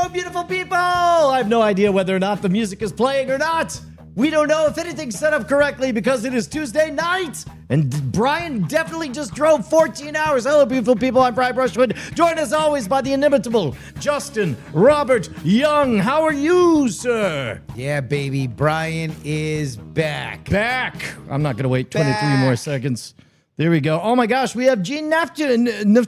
Hello, beautiful people! I have no idea whether or not the music is playing or not. We don't know if anything's set up correctly because it is Tuesday night, and Brian definitely just drove 14 hours. Hello, beautiful people. I'm Brian Brushwood, joined as always by the inimitable Justin Robert Young. How are you, sir? Yeah, baby. Brian is back. Back. I'm not going to wait 23 more seconds. There we go. Oh my gosh, we have Gene Naftuliev.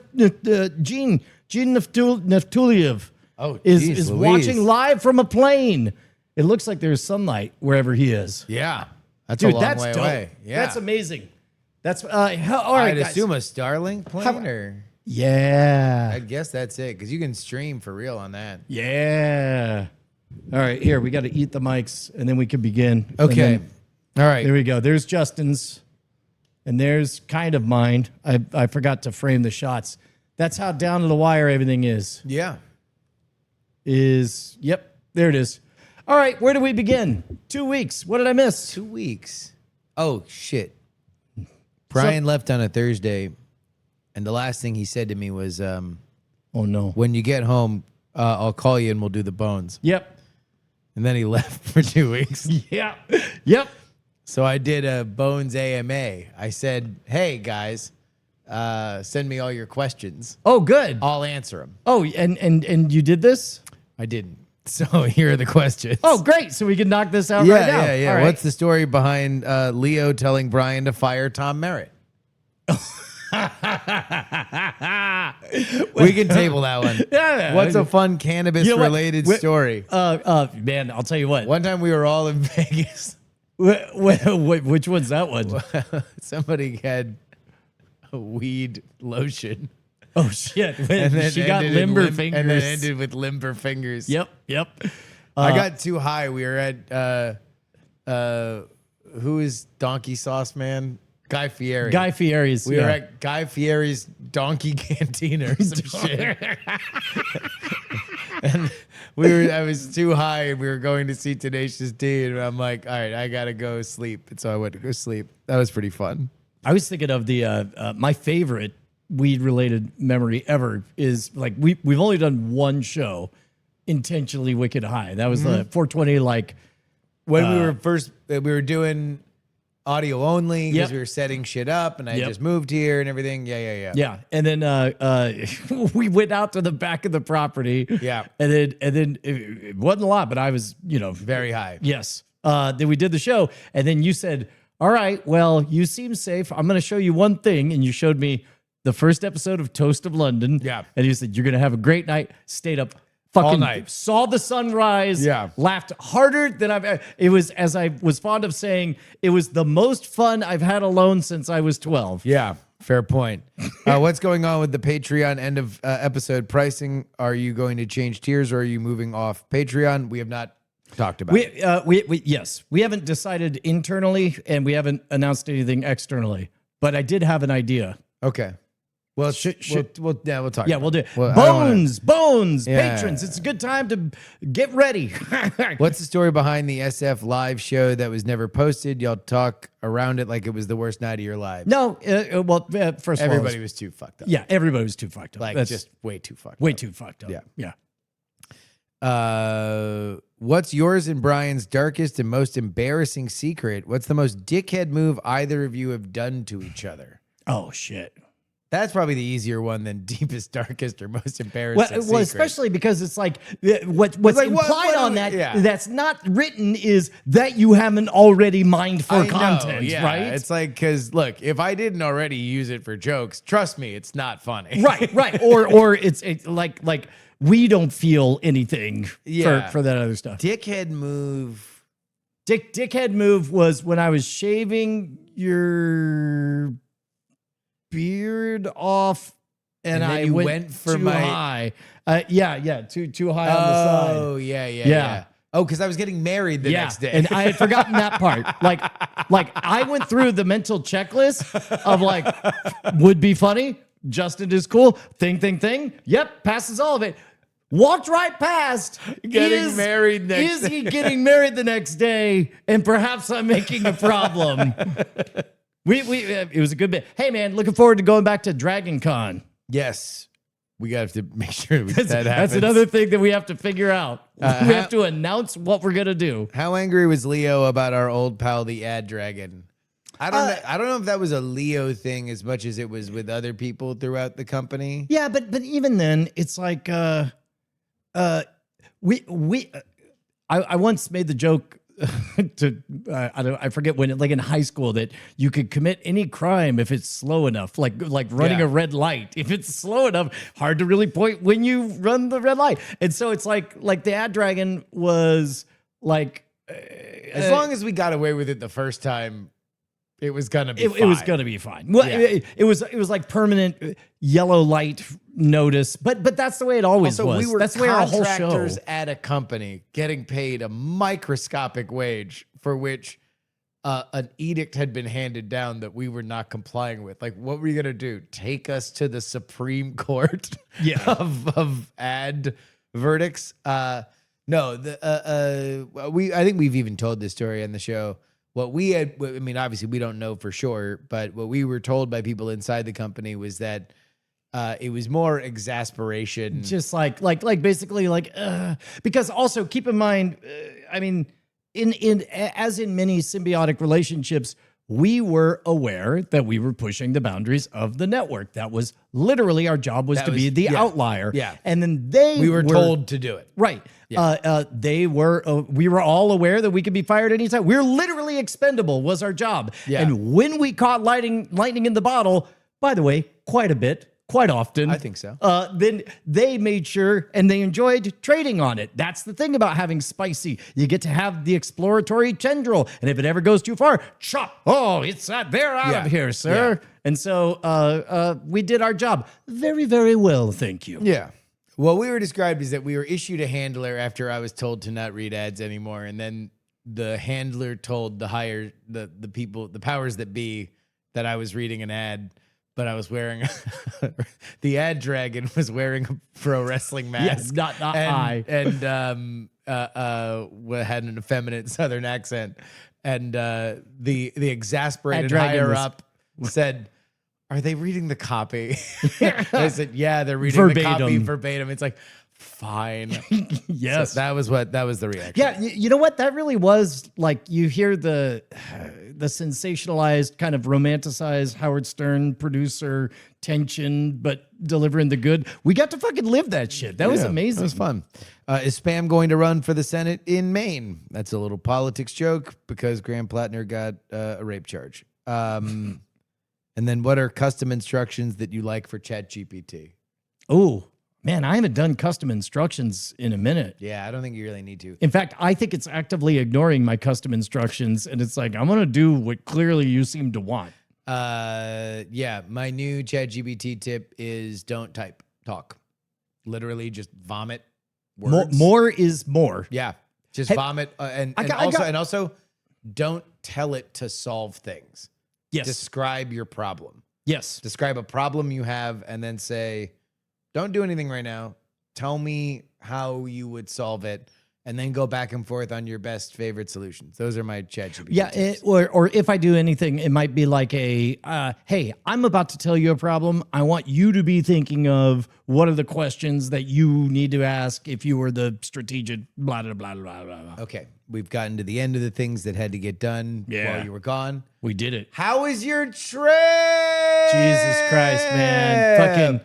Oh, is geez, Louise. watching live from a plane. It looks like there's sunlight wherever he is. Yeah. That's Dude, a long that's way dope. away. Yeah. That's amazing. That's all right, I'd guys. assume a Starlink plane or Yeah. I guess that's it because you can stream for real on that. Yeah. All right, here, we got to eat the mics and then we can begin. And Okay. then- All right. there we go. There's Justin's and there's kind of mine. I forgot to frame the shots. That's how down to the wire everything is. Yeah. Yep, there it is. All right, where do we begin? 2 weeks. What did I miss? 2 weeks. Oh, shit. Brian left on a Thursday, and the last thing he said to me was, Oh, no. when you get home, I'll call you and we'll do the bones. Yep. And then he left for 2 weeks. Yeah. Yep. So I did a Bones AMA. I said, hey, guys, send me all your questions. Oh, good. I'll answer them. Oh, and you did this? I didn't. So here are the questions. Oh, great. So we can knock this out yeah, right now. yeah. All right. What's the story behind Leo telling Brian to fire Tom Merritt? We can table that one. Yeah. What's a fun cannabis-related What? story? Man, I'll tell you what. One time we were all in Vegas. Which one's that one? Somebody had a weed lotion. Oh, shit. And then She got ended in limber fingers. And then ended with limber fingers. Yep. I got too high. We were at who is Donkey Sauce Man? Guy Fieri. Guy Fieri's. We were at Guy Fieri's Donkey Cantina or some shit. And I was too high and we were going to see Tenacious D and I'm like, all right, I gotta go sleep. And so I went to go sleep. That was pretty fun. I was thinking of the my favorite weed-related memory ever is like we've only done one show intentionally wicked high. That was the 420 like When we were doing audio only because Yep. we were setting shit up and I Yep. just moved here and everything. Yeah. yeah, and then we went out to the back of the property. Yeah. and then it wasn't a lot, but I was Very high. yes. Then we did the show, and then you said, "All right, well, you seem safe. I'm going to show you one thing," and you showed me the first episode of Toast of London. Yeah. And you said, "You're going to have a great night." Stayed up fucking All night. saw the sunrise. Yeah. Laughed harder than it was, as I was fond of saying, it was the most fun I've had alone since I was 12. Yeah, fair point. What's going on with the Patreon end of episode pricing? Are you going to change tiers or are you moving off Patreon? We have not talked about it. Yes, we haven't decided internally and we haven't announced anything externally, but I did have an idea. Okay. Well, we'll talk. Yeah, about we'll do it. it. Well, I don't wanna- Bones, Yeah. patrons. It's a good time to get ready. What's the story behind the SF live show that was never posted? Y'all talk around it like it was the worst night of your lives. No, first of all, Everybody was too fucked up. yeah, everybody was too fucked up. Like That's just way too fucked way up. too fucked up. Yeah. Yeah. What's yours and Brian's darkest and most embarrassing secret? What's the most dickhead move either of you have done to each other? Oh shit. That's probably the easier one than deepest, darkest, or most embarrassing Well, secret. especially because it's like what's like, implied what on do we- that yeah. that's not written is that you haven't already mined for I know, content, yeah. right? It's like, because look, if I didn't already use it for jokes, trust me, it's not funny. right. Or it's like we don't feel anything Yeah. for that other stuff. Dickhead move. Dickhead move was when I was shaving your beard off and then I you went, went for too my- high. Too high on the side. Oh, yeah. Yeah. Oh, because I was getting married the next day. And I had forgotten that part. Like I went through the mental checklist of like, would be funny. Justin is cool. Thing. Yep, passes all of it. Walked right past. Getting married next Is he getting married the next day? And perhaps I'm making a problem. It was a good bit. Hey man, looking forward to going back to Dragon Con. Yes. We got to make sure that That's happens. another thing that we have to figure out. We how- have to announce what we're gonna do. How angry was Leo about our old pal, the ad dragon? I don't know if that was a Leo thing as much as it was with other people throughout the company. Yeah, but even then, it's like I once made the joke to I forget when, like in high school, that you could commit any crime if it's slow enough, like running Yeah. a red light. If it's slow enough, hard to really point when you run the red light. And so it's like the ad dragon was like As long as we got away with it the first time, it was gonna be. it was gonna be fine. Well, Yeah. it was like permanent yellow light notice, but that's the way it always So was. we were That's the way our whole show. contractors at a company getting paid a microscopic wage for which an edict had been handed down that we were not complying with. Like, what were you gonna do? Take us to the Supreme Court Yeah. of ad verdicts? No, I think we've even told this story on the show. What we had, I mean, obviously we don't know for sure, but what we were told by people inside the company was that it was more exasperation. Just like basically because also keep in mind, I mean, as in many symbiotic relationships, we were aware that we were pushing the boundaries of the network. That was literally our job, was to be the outlier. Yeah. And then we were told to do it. right. We were all aware that we could be fired anytime. We were literally expendable was our job. Yeah. And when we caught lightning in the bottle, by the way, quite a bit, quite often. I think so. Then they made sure and they enjoyed trading on it. That's the thing about having spicy. You get to have the exploratory tendril. And if it ever goes too far, chop. Oh, they're out Yeah. of here, sir. Yeah. And so we did our job very, very well. Thank you. Yeah. What we were described is that we were issued a handler after I was told to not read ads anymore. And then the handler told the people, the powers that be, that I was reading an ad, but I was wearing the ad dragon was wearing a pro wrestling mask. Yes, not I. And had an effeminate Southern accent. And the exasperated Ad dragon higher was- up said, "Are they reading the copy?" I said, "Yeah, they're reading the copy Verbatim. verbatim." It's like, fine. Yes. So that was the reaction. Yeah, you know what? That really was like, you hear the sensationalized, kind of romanticized Howard Stern producer tension, but delivering the good. We got to fucking live that shit. That was amazing. It was fun. Is Spam going to run for the Senate in Maine? That's a little politics joke because Graham Plattner got a rape charge. And then what are custom instructions that you like for ChatGPT? Oh, man, I haven't done custom instructions in a minute. Yeah, I don't think you really need to. In fact, I think it's actively ignoring my custom instructions. And it's like, I'm going to do what clearly you seem to want. Yeah, my new ChatGPT tip is don't type, talk. Literally just vomit words. More is more. Yeah, just Hey, vomit. And I got- also don't tell it to solve things. Yes. Describe your problem. Yes. Describe a problem you have and then say, don't do anything right now. Tell me how you would solve it, and then go back and forth on your best favorite solutions. Those are my ChatGPT Yeah, tips. or if I do anything, it might be like hey, I'm about to tell you a problem. I want you to be thinking of what are the questions that you need to ask if you were the strategic blah, blah, blah, blah, blah, blah. Okay, we've gotten to the end of the things that had to get done Yeah. while you were gone. We did it. How was your trip? Jesus Christ, man. Fucking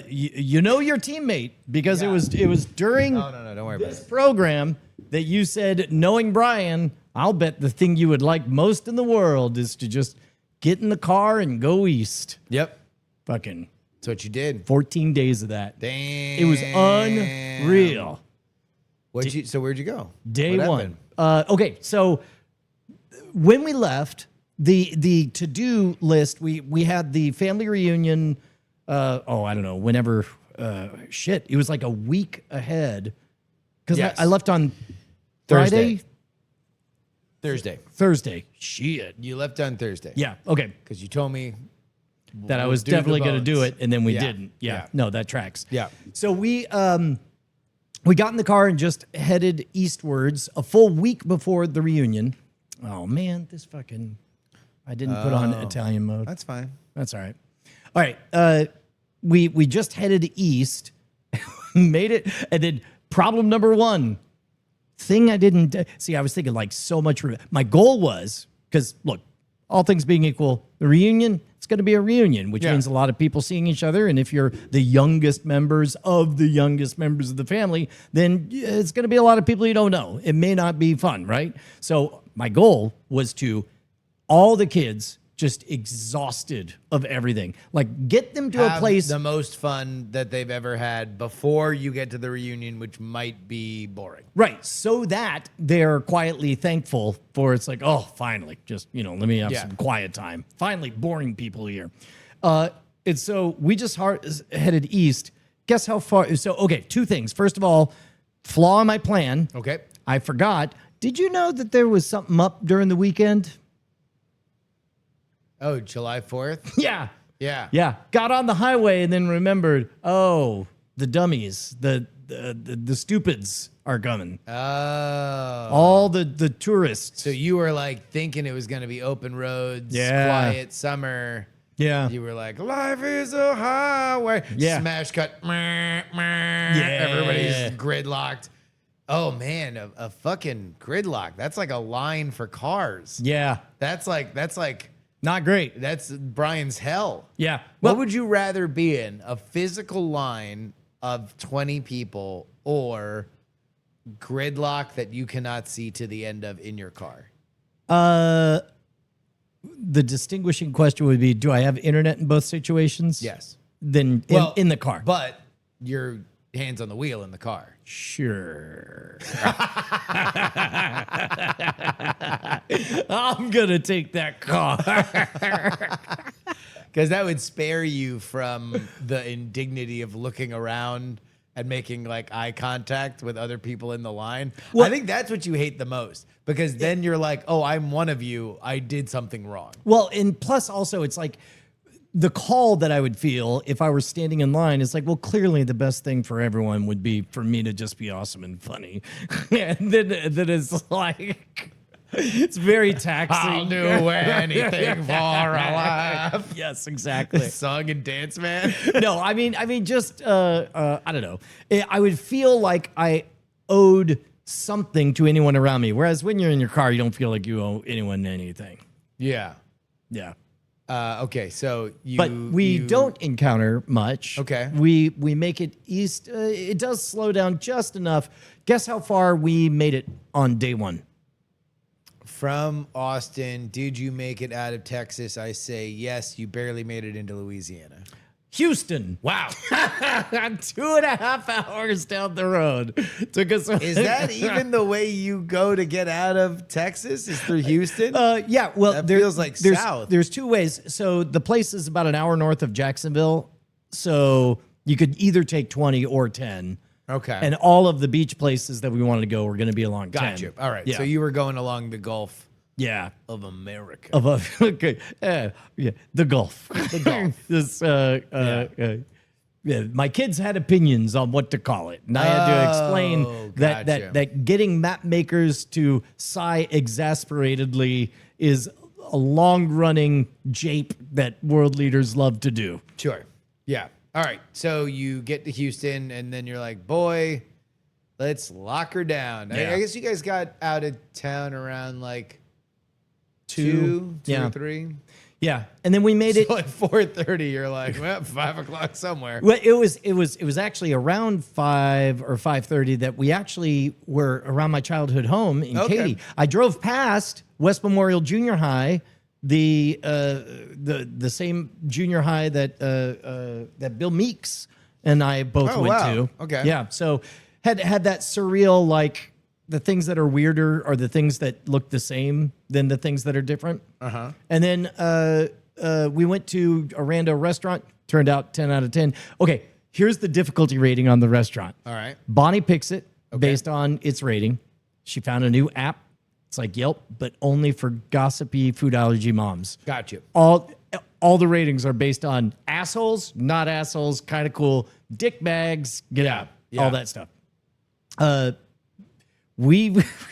you know your teammate because Yeah. it was during No, don't worry about this it. program that you said, knowing Brian, I'll bet the thing you would like most in the world is to just get in the car and go east. Yep, Fucking that's what you did. 14 days of that. Damn. It was unreal. Where'd you go? Day What one. happened? Okay, so when we left, the to-do list, we had the family reunion, I don't know, whenever, it was like a week ahead. Because Yes. I left on Thursday. Friday, Thursday. Shit. You left on Thursday. Yeah, okay. Because you told me That I we'll was do the definitely going to do bones. it, and then we Yeah. didn't. Yeah. Yeah. No, that tracks. Yeah. So we got in the car and just headed eastwards a full week before the reunion. Oh man, I didn't put on Italian mode. That's fine. That's all right. All right. we just headed east, made it, and then problem number one, thing I didn't see. I was thinking like so much. My goal was, because look, all things being equal, the reunion, it's going to be a reunion, which means a lot of people seeing each other. And if you're the youngest members of the family, then it's going to be a lot of people you don't know. It may not be fun, right? So my goal was to all the kids just exhausted of everything. Like get them to a place. The most fun that they've ever had before you get to the reunion, which might be boring. Right. So that they're quietly thankful for it's like, oh, finally, just, let me have some quiet time. Finally, boring people here. And so we just headed east. Guess how far? So, okay, two things. First of all, flaw in my plan. Okay. I forgot. Did you know that there was something up during the weekend? Oh, July 4th? Yeah. Yeah. Yeah. Got on the highway and then remembered, oh, the dummies, the stupids are coming. Oh. All the tourists. So you were like thinking it was going to be open roads, quiet summer. Yeah. You were like, life is a highway. Yeah. Smash cut. Everybody's gridlocked. Oh, man, a fucking gridlock. That's like a line for cars. Yeah. That's like Not great. that's Brian's hell. Yeah. What would you rather be in? A physical line of 20 people or gridlock that you cannot see to the end of in your car? The distinguishing question would be, do I have internet in both situations? Yes. Then in the car. But your hands on the wheel in the car. Sure. I'm going to take that car. Because that would spare you from the indignity of looking around and making like eye contact with other people in the line. Well, I think that's what you hate the most, because then you're like, oh, I'm one of you. I did something wrong. Well, and plus also it's like the call that I would feel if I were standing in line is like, well, clearly the best thing for everyone would be for me to just be awesome and funny. And then it's like, it's very taxing. I'll do anything for a laugh. Yes, exactly. Song and dance, man. No, I mean, just I don't know. I would feel like I owed something to anyone around me. Whereas when you're in your car, you don't feel like you owe anyone anything. Yeah. Yeah. Okay, so But we don't encounter much. Okay. We make it east. It does slow down just enough. Guess how far we made it on day one? From Austin, did you make it out of Texas? I say yes, you barely made it into Louisiana. Houston. Wow. 2.5 hours down the road. Took us. Is that even the way you go to get out of Texas? Is through Houston? Yeah, well, That feels like south. There's two ways. So the place is about an hour north of Jacksonville. So you could either take 20 or 10. Okay. And all of the beach places that we wanted to go were going to be along 10. Gotcha. All right. Yeah. So you were going along the Gulf Yeah. of America. Okay. Yeah. The Gulf. The Gulf. This, yeah, my kids had opinions on what to call it, and I had to explain that gotcha. that getting map makers to sigh exasperatedly is a long-running jape that world leaders love to do. Sure. Yeah. All right. So you get to Houston, and then you're like, boy, let's lock her down. Yeah. I guess you guys got out of town around like Two, two yeah. or three. Yeah, and then we made it. So at 4:30, you're like, well, 5 o'clock somewhere. Well, it was actually around 5 or 5:30 that we actually were around my childhood home in Okay. Katy. I drove past West Memorial Junior High, the same junior high that Bill Meeks and I both Oh, went wow. to. Okay. Yeah, so had that surreal, like, the things that are weirder are the things that look the same than the things that are different. Uh-huh. And then we went to a rando restaurant. Turned out 10 out of 10. Okay, here's the difficulty rating on the restaurant. All right. Bonnie picks it based on its rating. She found a new app. It's like Yelp, but only for gossipy food allergy moms. Got you. All the ratings are based on assholes, not assholes, kind of cool, dick bags, get out, yeah. all that stuff.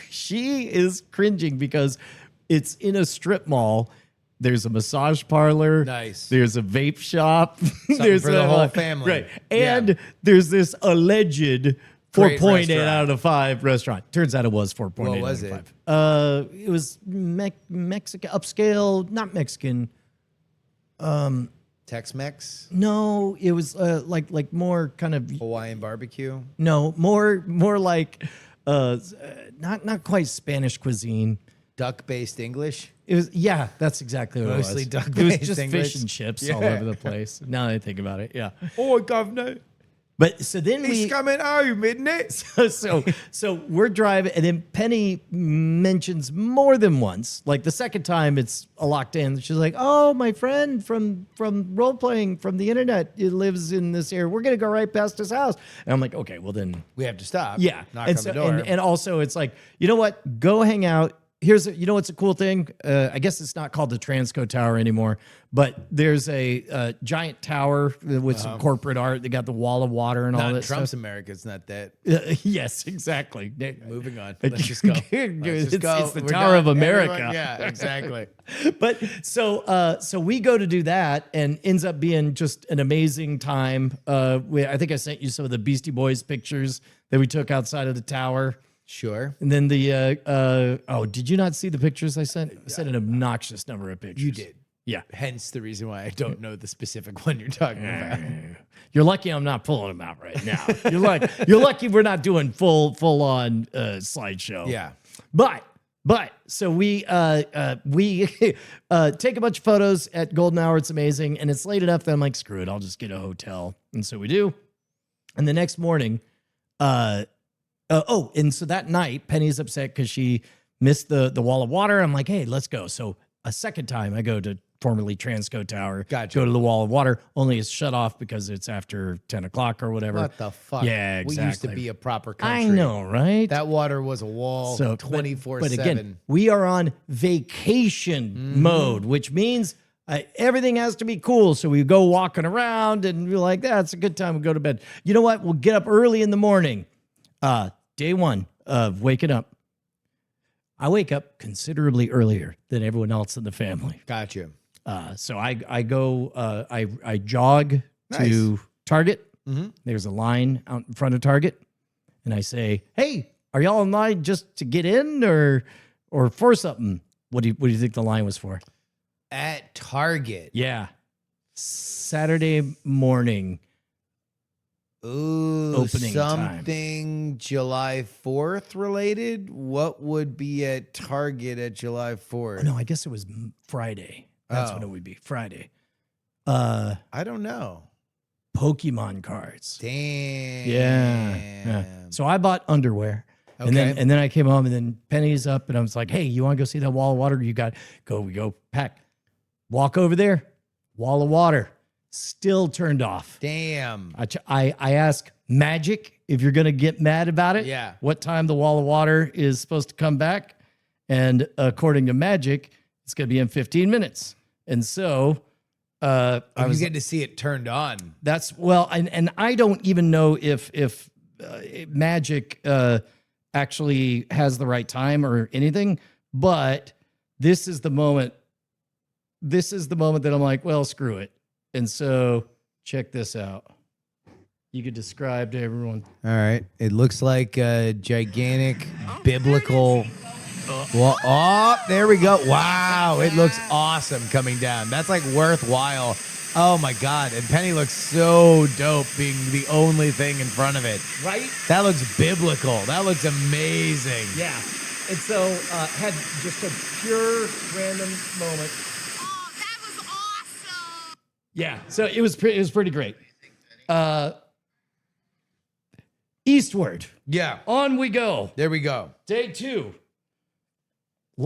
She is cringing because it's in a strip mall There's a massage parlor. Nice. There's a vape shop. There's for the whole family. Right. And there's this alleged Great 4.8 restaurant. out of 5 restaurant. Turns out it was 4.8 What was out of it? 5. It was Mexican, upscale, not Mexican. Tex-Mex, No, it was like more kind of Hawaiian barbecue. no, more like not quite Spanish cuisine. Duck-based English. It was that's exactly what Mostly it was. It duck-based was just English. fish and chips all Yeah. over the place. Now that I think about it, yeah. Oh, governor. But so then He's we coming home, isn't it? so we're driving, and then Penny mentions more than once. Like the second time, it's a locked in. She's like, "Oh, my friend from role playing from the internet, he lives in this area. We're gonna go right past his house." And I'm like, "Okay, well then, We have to stop. yeah." Knock and on the door. And also, it's like, you know what? Go hang out. You know what's a cool thing? I guess it's not called the Transco Tower anymore, but there's a giant tower with some corporate art. They got the wall of water and all Not that Trump's stuff. America. It's not that. Yes, exactly. Moving on. Let's just go. Let's just go. It's the We're Tower of done. America. Everyone- yeah, exactly. But so we go to do that, and ends up being just an amazing time. I think I sent you some of the Beastie Boys pictures that we took outside of the tower. Sure. And then did you not see the pictures I sent? I sent an obnoxious number of pictures. You did. Yeah. Hence the reason why I don't know the specific one you're talking about. You're lucky I'm not pulling them out right now. You're lucky we're not doing full on slideshow. Yeah. But so we take a bunch of photos at Golden Hour. It's amazing, and it's late enough that I'm like, screw it, I'll just get a hotel. And so we do. And the next morning, and so that night, Penny's upset because she missed the wall of water. I'm like, hey, let's go. So a second time, I go to formerly Transco Tower. Gotcha. Go to the wall of water. Only it's shut off because it's after 10 o'clock or whatever. What the fuck? Yeah, We used to exactly. be a proper country. I know, right? That water was a wall So, 24/7. But again, we are on vacation mode, which means everything has to be cool. So we go walking around, and we're like, that's a good time to go to bed. You know what? We'll get up early in the morning. Day one of waking up. I wake up considerably earlier than everyone else in the family. Gotcha. So I go, I jog Nice. to Target. Mhm. There's a line out in front of Target, and I say, "Hey, are y'all in line just to get in, or for something?" What do you think the line was for? At Target. Yeah, Saturday morning. Ooh, Opening time. something July 4th related? What would be at Target at July 4th? No, I guess it was Friday. That's Oh. when it would be Friday. I don't know. Pokemon cards. Damn. Yeah. So I bought underwear. And Okay. then I came home, and then Penny's up, and I was like, "Hey, you want to go see that wall of water? You got go. We go pack. Walk over there. Wall of water still turned off. Damn. I ask Magic if you're gonna get mad about it. Yeah. What time the wall of water is supposed to come back? And according to Magic, it's gonna be in 15 minutes. And so I You was get to see it turned on. That's well, and I don't even know if Magic actually has the right time or anything, but this is the moment. This is the moment that I'm like, well, screw it. And so check this out. You could describe to everyone. All right. It looks like a gigantic biblical. Well, oh, there we go. Wow. It looks awesome coming down. That's like worthwhile. Oh my God. And Penny looks so dope being the only thing in front of it. Right? That looks biblical. That looks amazing. Yeah. And so had just a pure random moment. Oh, that was awesome. Yeah. So it was pretty great. Eastward. Yeah. On we go. There we go. Day 2.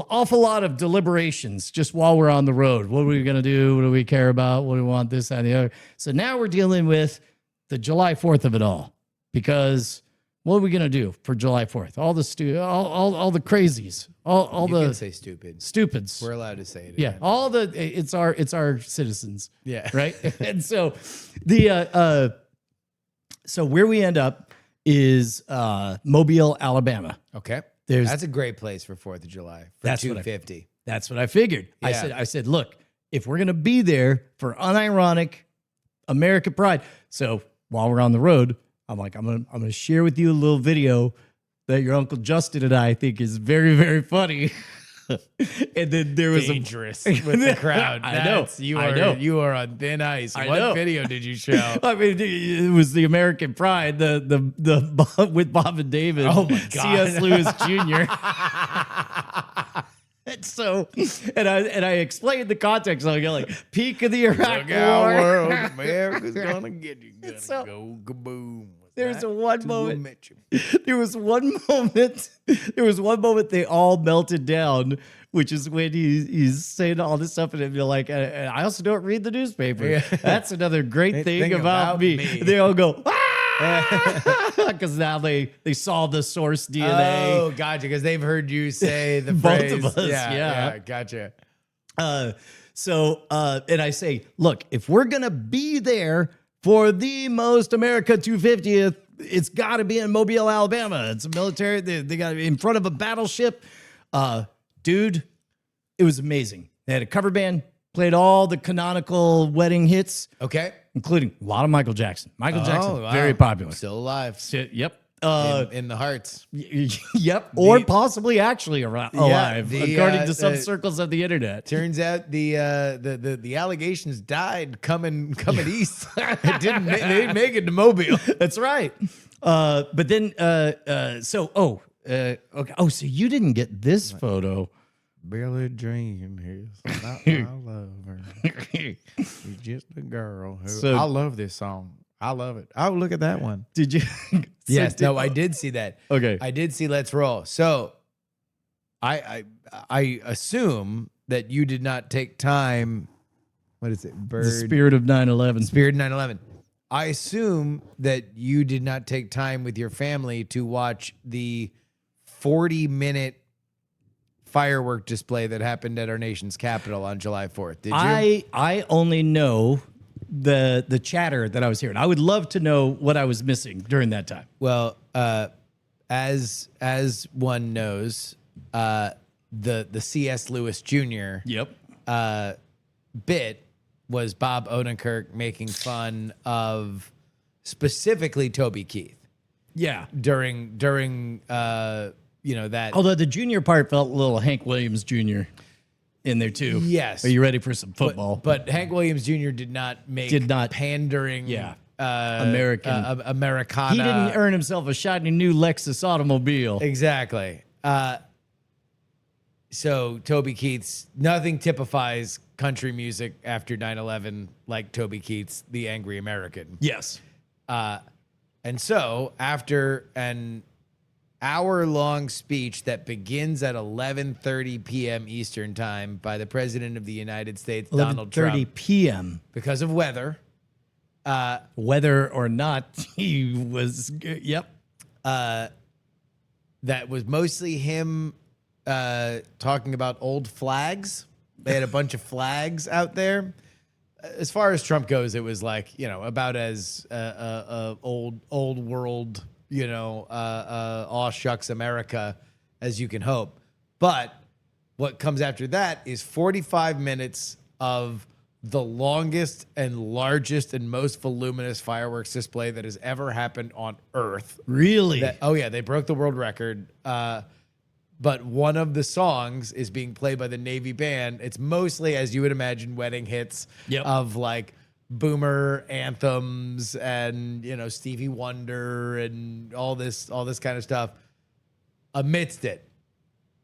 Awful lot of deliberations just while we're on the road. What are we going to do? What do we care about? What do we want? This, that, and the other. So now we're dealing with the July 4th of it all. Because what are we going to do for July 4th? All the all the crazies. All You the can say stupid. stupids. We're allowed to say it. Yeah. again. All the it's our citizens. Yeah. Right? And so the so where we end up is Mobile, Alabama. Okay. There's That's a great place for 4th of July. For That's what I- $250. That's what I figured. Yeah. I said, look, if we're gonna be there for unironic American pride. So while we're on the road, I'm like, I'm gonna share with you a little video that your Uncle Justin and I think is very, very funny. And then there was dangerous with the crowd. I know. You are on thin ice. I What know. video did you show? I mean, it was the American Pride, the with Bob and David. Oh my God. C.S. Lewis Jr. And so, and I explained the context. I go like, peak of the Iraq Look out, War. world, America's gonna get you. Gonna So- go kaboom. There's one moment. There was one moment. There was one moment they all melted down, which is when he's saying all this stuff, and you're like, and I also don't read the newspaper. Yeah. That's another great thing Thing about about me. me. They all go, because now they saw the source DNA. Oh, gotcha. Because they've heard you say the Both phrase. of us, yeah. Gotcha. And I say, look, if we're gonna be there for the most America 250th, it's got to be in Mobile, Alabama. It's a military. They got to be in front of a battleship. Dude, it was amazing. They had a cover band, played all the canonical wedding hits, Okay. including a lot of Michael Jackson. Michael Jackson, wow. very popular. Still alive. Yep. In the hearts. Yep. Or possibly actually alive, the, according to some the- circles of the internet. Turns out the allegations died coming east. They didn't make it to Mobile. That's right. But then, okay. Oh, so you didn't get this photo. Billie Jean is not my lover. She's just a girl who. So- I love this song. I love it. Oh, look at that one. Did you? Yes. No, I did see that. Okay. I did see Let's Roll. So, I assume that you did not take time. What is it? Bird. The spirit of 9/11. Spirit 9/11. I assume that you did not take time with your family to watch the 40-minute firework display that happened at our nation's capital on July 4th. Did you? I only know the chatter that I was hearing. I would love to know what I was missing during that time. Well, as one knows, the C.S. Lewis Jr. Yep. Bit was Bob Odenkirk making fun of specifically Toby Keith Yeah. during that. Although the junior part felt a little Hank Williams Jr. in there too. Yes. Are you ready for some football? But Hank Williams Jr. did not pandering. Yeah. American Americana. he didn't earn himself a shiny new Lexus automobile. Exactly. So Toby Keith's nothing typifies country music after 9/11 like Toby Keith's The Angry American. Yes. And so after an hour-long speech that begins at 11:30 p.m. Eastern time by the President of the United States, Donald 11:30 Trump, p.m. because of weather, Whether or not he was, yep. that was mostly him talking about old flags. They had a bunch of flags out there. As far as Trump goes, it was like, about as old world, aw shucks America as you can hope. But what comes after that is 45 minutes of the longest and largest and most voluminous fireworks display that has ever happened on Earth. Really? They broke the world record. But one of the songs is being played by the Navy band. It's mostly, as you would imagine, wedding hits Yep. of like boomer anthems and Stevie Wonder and all this kind of stuff. Amidst it,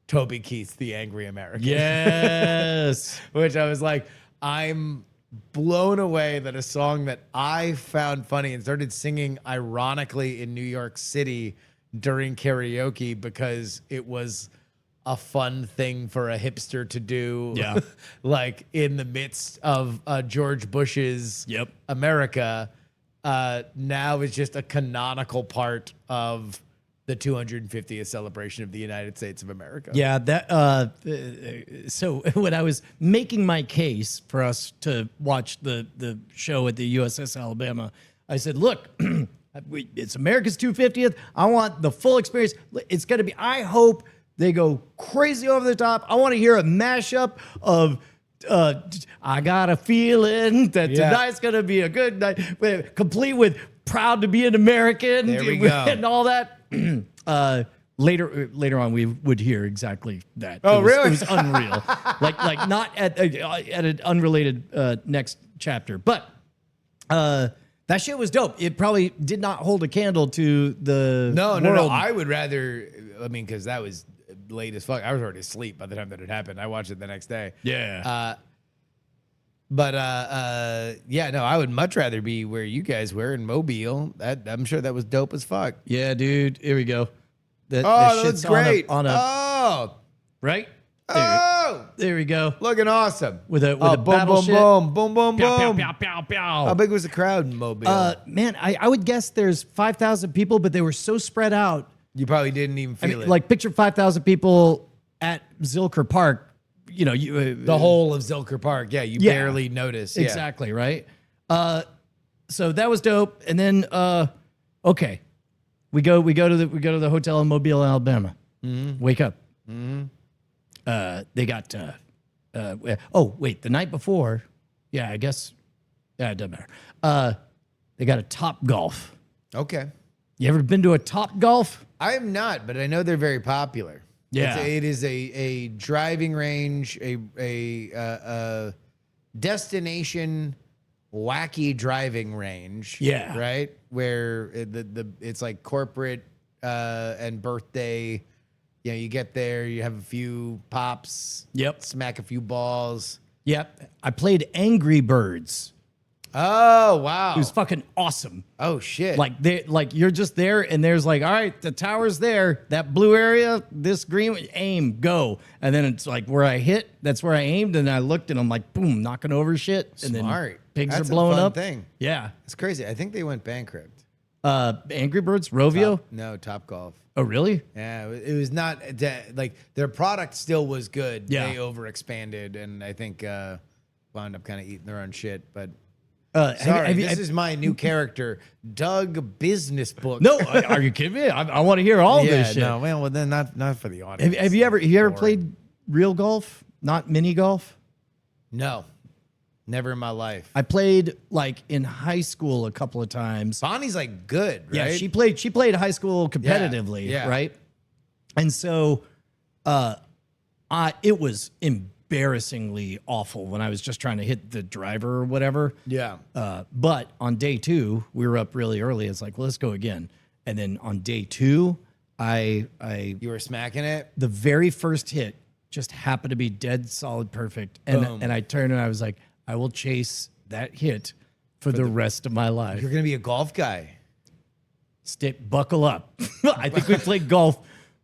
Toby Keith's "The Angry American." Yes. Which I was like, I'm blown away that a song that I found funny and started singing ironically in New York City during karaoke because it was a fun thing for a hipster to do. Yeah. Like in the midst of George Bush's Yep. America, now is just a canonical part of the 250th celebration of the United States of America. Yeah, so when I was making my case for us to watch the show at the USS Alabama, I said, look, it's America's 250th. I want the full experience. It's going to be, I hope they go crazy over the top. I want to hear a mashup of I got a feeling that Yeah. tonight's gonna be a good night, complete with "Proud to be an American" There we go. and all that. Later on, we would hear exactly that. Oh, really? It was unreal. like not at an unrelated next chapter, but that shit was dope. It probably did not hold a candle to the No. world. I would rather. I mean, because that was late as fuck. I was already asleep by the time that it happened. I watched it the next day. Yeah. Yeah, no, I would much rather be where you guys were in Mobile. I'm sure that was dope as fuck. Yeah, dude. Here we go. That Oh, shit's that's great. On a Right? right. There we go. Looking awesome. With a boom, battleship. boom, boom, boom, boom, Pow, boom. pow, pow, pow, How pow. big was the crowd in Mobile? Man, I would guess there's 5,000 people, but they were so spread out. you probably didn't even I feel mean, it. like picture 5,000 people at Zilker Park. You know, the whole of Zilker Park. Yeah, you Yeah. barely noticed. Yeah. Exactly, right? So that was dope. And then okay. We go to the hotel in Mobile, Alabama. Wake up. They got oh, wait, the night before, yeah, I guess it doesn't matter. They got a Top Golf. Okay. You ever been to a Top Golf? I am not, but I know they're very popular. Yeah. It is a driving range, a destination wacky driving range. Yeah. Right? Where it's like corporate and birthday. You know, you get there, you have a few pops. Yep. Smack a few balls. Yep. I played Angry Birds. Oh, wow. It was fucking awesome. Oh shit. Like you're just there and there's like, all right, the tower's there. That blue area, this green, aim, go. And then it's like where I hit, that's where I aimed. And I looked and I'm like, boom, knocking over shit. And Smart. then pigs That's are a blowing fun up. thing. Yeah. It's crazy. I think they went bankrupt. Angry Birds, Rovio. No, Top Golf. Oh, really? Yeah, it was not like their product still was good. Yeah. They overexpanded and I think wound up kind of eating their own shit. But sorry, this is my new character, Doug Business Book. No, are you kidding me? I want to hear all this shit. no, well, then not for the audience. Have you ever played real golf, not mini golf? No, never in my life. I played like in high school a couple of times. Bonnie's like good, right? Yeah, she played high school competitively, yeah. right? And so it was embarrassingly awful when I was just trying to hit the driver or whatever. Yeah. But on day 2, we were up really early. It's like, well, let's go again. And then on day 2, I You were smacking it. the very first hit just happened to be dead solid perfect. And Boom. and I turned and I was like, I will chase that hit for the rest of my life. You're gonna be a golf guy. Buckle up. I think we played golf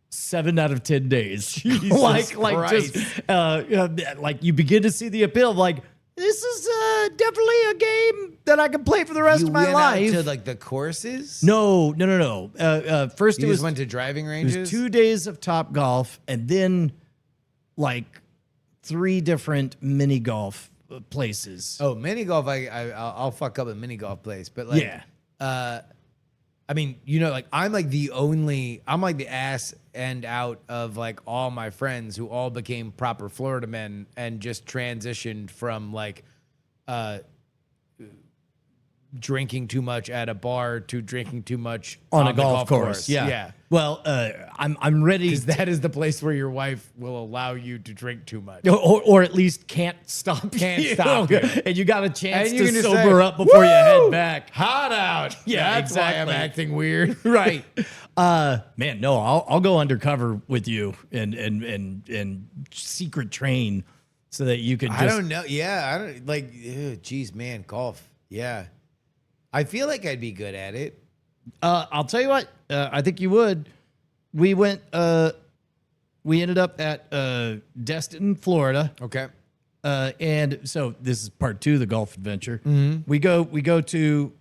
7 out of 10 days. like Christ. just like you begin to see the appeal of like, this is definitely a game that I can play for the rest You of my went life. out to like the courses. No. First You it just was went to driving it ranges. was 2 days of Top Golf and then like 3 different mini golf places. Oh, mini golf. I'll fuck up a mini golf place, but like, Yeah. I mean, you know, like I'm like the ass end out of like all my friends who all became proper Florida men and just transitioned from like, drinking too much at a bar to drinking too much on a the golf course. Yeah. Yeah. Well, I'm ready. Because that is the place where your wife will allow you to drink too much. Or at least can't stop Can't you. stop you. And you got a chance And you to can just sober say, up before you head "Woo! back. Hot out. Yeah, That's why I'm exactly. acting weird. Right. Man, no, I'll go undercover with you and secret train so that you could just I don't know. Yeah, I don't like. Geez, man, golf. Yeah, I feel like I'd be good at it. I'll tell you what, I think you would. We went we ended up at Destin, Florida. Okay. And so this is part 2 of the golf adventure. We go to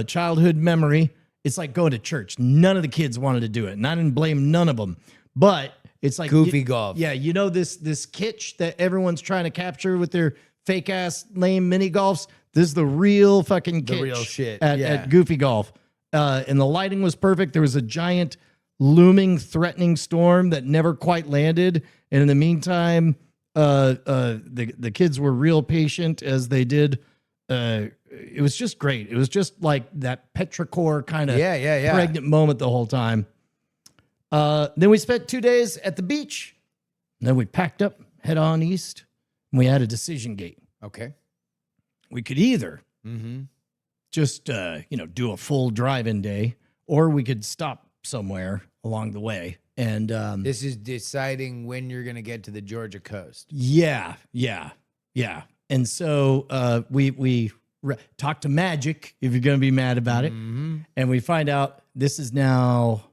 childhood memory. It's like going to church. None of the kids wanted to do it, and I didn't blame none of them. But it's like Goofy golf. Yeah, you know this kitsch that everyone's trying to capture with their fake ass lame mini golfs. This is the real fucking kitsch real shit, at, yeah. at Goofy Golf. And the lighting was perfect. There was a giant looming threatening storm that never quite landed. And in the meantime, The kids were real patient as they did. It was just great. It was just like that petrichor kind of Yeah. pregnant moment the whole time. Then we spent 2 days at the beach. Then we packed up, head on east, and we had a decision gate. Okay. We could either Mm-hmm. just do a full drive-in day, or we could stop somewhere along the way. And This is deciding when you're going to get to the Georgia coast. yeah. And so we talked to Magic if you're going to be mad about it, Mm-hmm. and we find out this is now,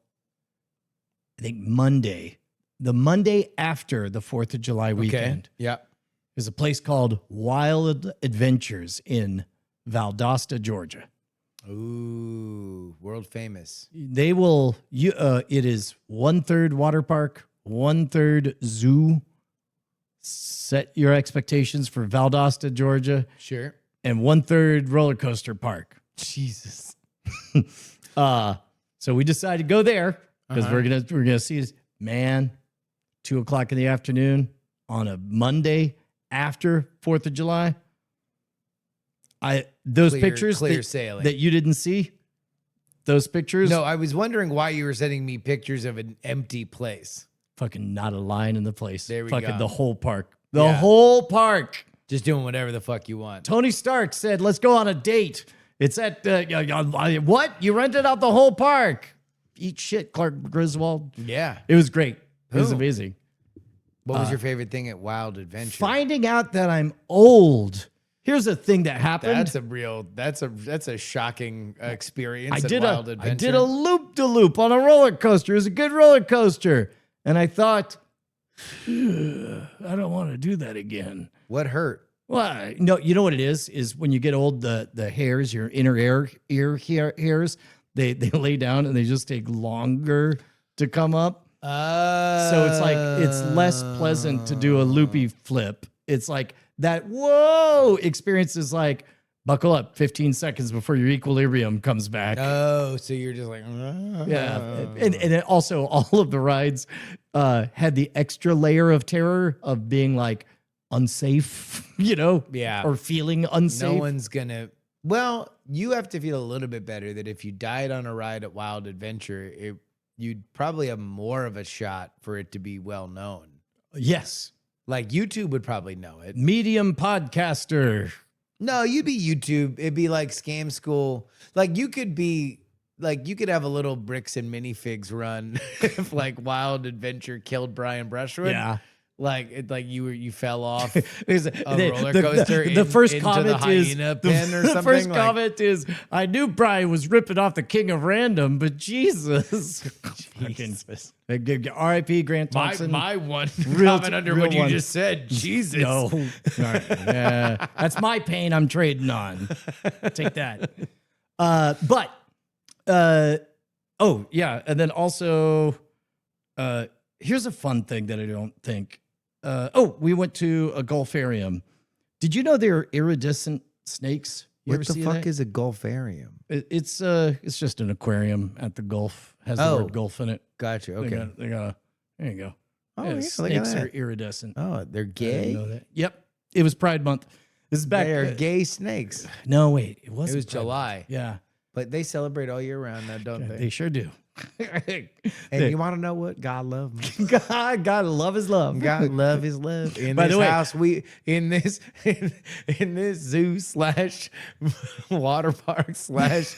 I think, Monday. The Monday after the 4th of July weekend. Yeah. There's a place called Wild Adventures in Valdosta, Georgia. Ooh, world famous. They will. It is 1/3 water park, 1/3 zoo. Set your expectations for Valdosta, Georgia, Sure. and 1/3 roller coaster park. Jesus. So we decided to go there because Uh-huh. we're gonna see this man. 2:00 in the afternoon on a Monday after 4th of July. Those pictures clear sailing. that you didn't see. Those pictures. No, I was wondering why you were sending me pictures of an empty place. Fucking not a line in the place. There we fucking go. the whole park. The Yeah. whole park. Just doing whatever the fuck you want. Tony Stark said, "Let's go on a date." It's at what? You rented out the whole park. Eat shit, Clark Griswold. Yeah. It was great. It was Who? amazing. What was your favorite thing at Wild Adventure? Finding out that I'm old. Here's a thing that happened. That's a shocking experience I at did Wild I Adventure. did a loop de loop on a roller coaster. It was a good roller coaster, and I thought, I don't want to do that again. What hurt? Well, no, you know what it is when you get old, the hairs, your inner ear hairs, they lay down and they just take longer to come up. So it's like it's less pleasant to do a loopy flip. It's like that whoa experience is like buckle up 15 seconds before your equilibrium comes back. Oh, so you're just like, Yeah, and then also all of the rides had the extra layer of terror of being like unsafe, Yeah. or feeling unsafe. no one's gonna. Well, you have to feel a little bit better that if you died on a ride at Wild Adventure, you'd probably have more of a shot for it to be well known. Yes, Like YouTube would probably know it. medium podcaster. No, you'd be YouTube. It'd be like Scam School. Like you could have a little bricks and minifigs run if like Wild Adventure killed Brian Brushwood. Yeah. Like you fell off There's a roller coaster the first into comment the is hyena pen or the something. first like, comment is I knew Brian was ripping off the king of random, but Jesus. Jesus. R.I.P. Grant Thompson. My one Real comment under real what you one. just said. Jesus. No. All right. Yeah. That's my pain I'm trading on. Take that. Oh, yeah. And then also, here's a fun thing that I don't think. We went to a Gulfarium. Did you know there are iridescent snakes? You ever What the see fuck that? is a Gulfarium? It's just an aquarium at the Gulf. Has the Oh. word Gulf in it. Gotcha. Okay. They got there you go. Oh, Yeah, yeah, look at snakes that. are iridescent. Oh, they're I didn't gay. know that. Yep. It was Pride Month. This is back. They are gay snakes. No, wait. It It wasn't was Pride Month. July, Yeah. but they celebrate all year round now, don't They they? sure do. And you want to know what? God love me. God love is love. God love is love. In By this the way- house, in this zoo slash water park slash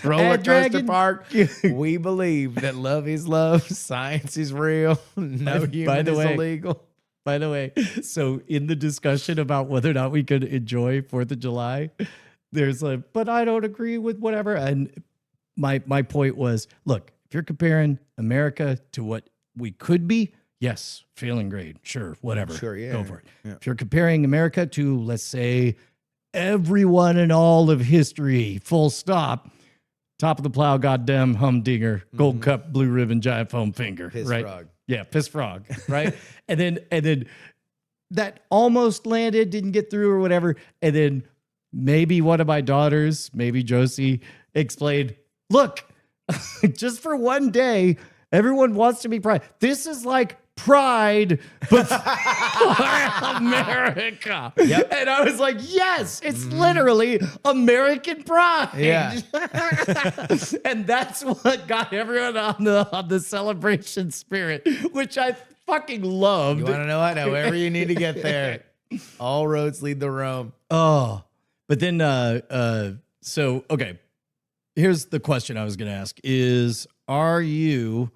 roller Ad coaster dragon. park, we believe that love is love. Science is real. No By human the is way- illegal. By the way, so in the discussion about whether or not we could enjoy 4th of July, there's like, but I don't agree with whatever. And my point was, look, if you're comparing America to what we could be, yes, failing grade, sure, whatever. Sure, yeah, Go for it. yeah. If you're comparing America to, let's say, everyone in all of history, full stop, top of the plow, goddamn humdinger, gold cup, blue ribbon, giant foam finger, Piss right? frog. Yeah, piss frog, right? and then that almost landed, didn't get through or whatever. And then maybe one of my daughters, maybe Josie, explained, look, just for one day, everyone wants to be pride. This is like pride, but for America. Yep. And I was like, yes, it's literally American pride. Yeah. And that's what got everyone on the celebration spirit, which I fucking loved. You want to know what? However you need to get there, all roads lead to Rome. Oh, but then, so, okay. Here's the question I was going to ask is, are you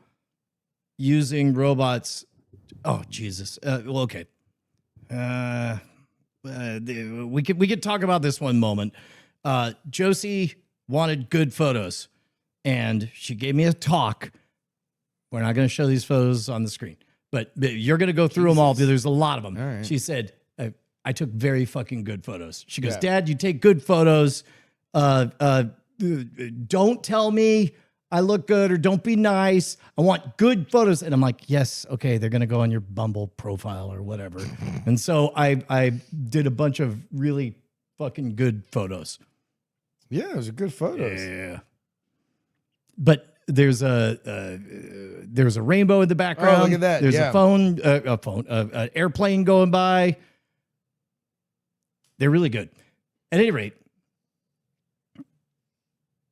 using robots? Oh, Jesus. Well, okay. We could talk about this one moment. Josie wanted good photos and she gave me a talk. We're not going to show these photos on the screen, but you're going to go through them all. There's a lot of them. All right. She said, I took very fucking good photos. She goes, Yeah. Dad, you take good photos. Don't tell me I look good or don't be nice. I want good photos. And I'm like, yes, okay, they're going to go on your Bumble profile or whatever. And so I did a bunch of really fucking good photos. Yeah, those are good photos. Yeah. But there's a rainbow in the background. Oh, look at that. There's Yeah. an airplane going by. They're really good. At any rate,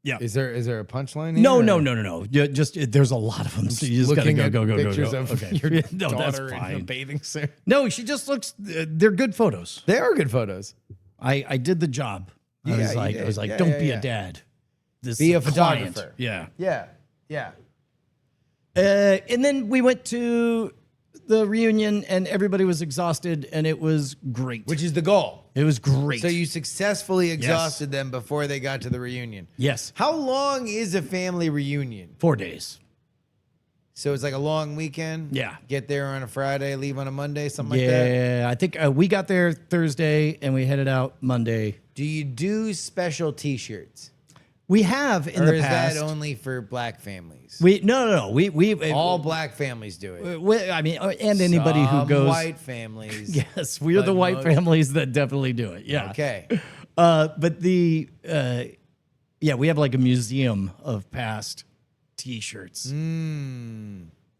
yeah. Is there a punchline here? No. or- Yeah, just there's a lot of them. So you just gotta Looking go. at pictures of Okay. your No, that's daughter in a fine. bathing suit. No, she just looks. They're good photos. They are good photos. I did the job. Yeah, I was you like, did. Yeah, don't yeah, be yeah. a dad. This Be a client. photographer. Yeah. Yeah. And then we went to the reunion, and everybody was exhausted, and it was great. Which is the goal. It was great. So you successfully exhausted them before they got to the reunion. Yes, How long is a family reunion? 4 days. So it's like a long weekend? Yeah. Get there on a Friday, leave on a Monday, something like that? Yeah, I think we got there Thursday, and we headed out Monday. Do you do special T-shirts? We have in Or the is past. that only for black families? No. We All black families do it. I mean, and anybody who Some goes. white families. Yes, we're the but white most- families that definitely do it. Yeah. Okay. But we have like a museum of past T-shirts.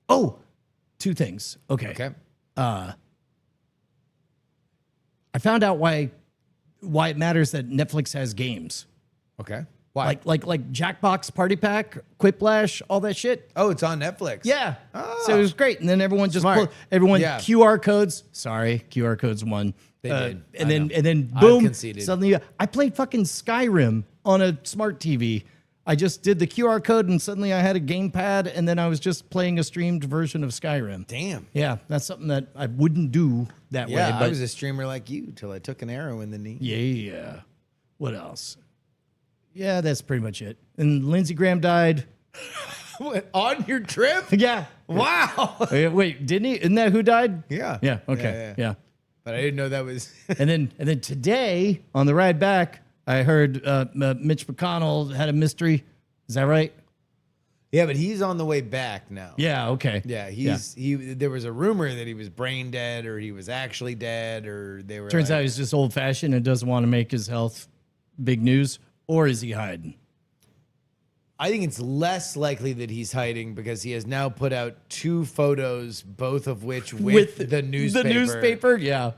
Oh, two things. Okay. I found out why it matters that Netflix has games. Okay. Why? Like Jackbox Party Pack, Quiplash, all that shit. Oh, it's on Netflix. Yeah. Ah. So it was great. And then everyone just Smart. Yeah. QR codes. Sorry, QR codes won. They did. I And know. then I've boom. conceded. Suddenly I played fucking Skyrim on a smart TV. I just did the QR code and suddenly I had a gamepad and then I was just playing a streamed version of Skyrim. Damn. Yeah, that's something that I wouldn't do that way. Yeah, But I was a streamer like you till I took an arrow in the knee. yeah. What else? Yeah, that's pretty much it. And Lindsey Graham died. What, on your trip? Yeah. Wow. Wait, didn't he? Isn't that who died? Yeah. Yeah. Okay. Yeah. But I didn't know that was. And then today on the ride back, I heard Mitch McConnell had a mystery. Is that right? Yeah, but he's on the way back now. Yeah. Okay. Yeah, he. There was a rumor that he was brain dead, or he was actually dead, or they were. Turns like, out he's just old fashioned and doesn't want to make his health big news. Or is he hiding? I think it's less likely that he's hiding because he has now put out 2 photos, both of which with the newspaper. The newspaper. Yeah.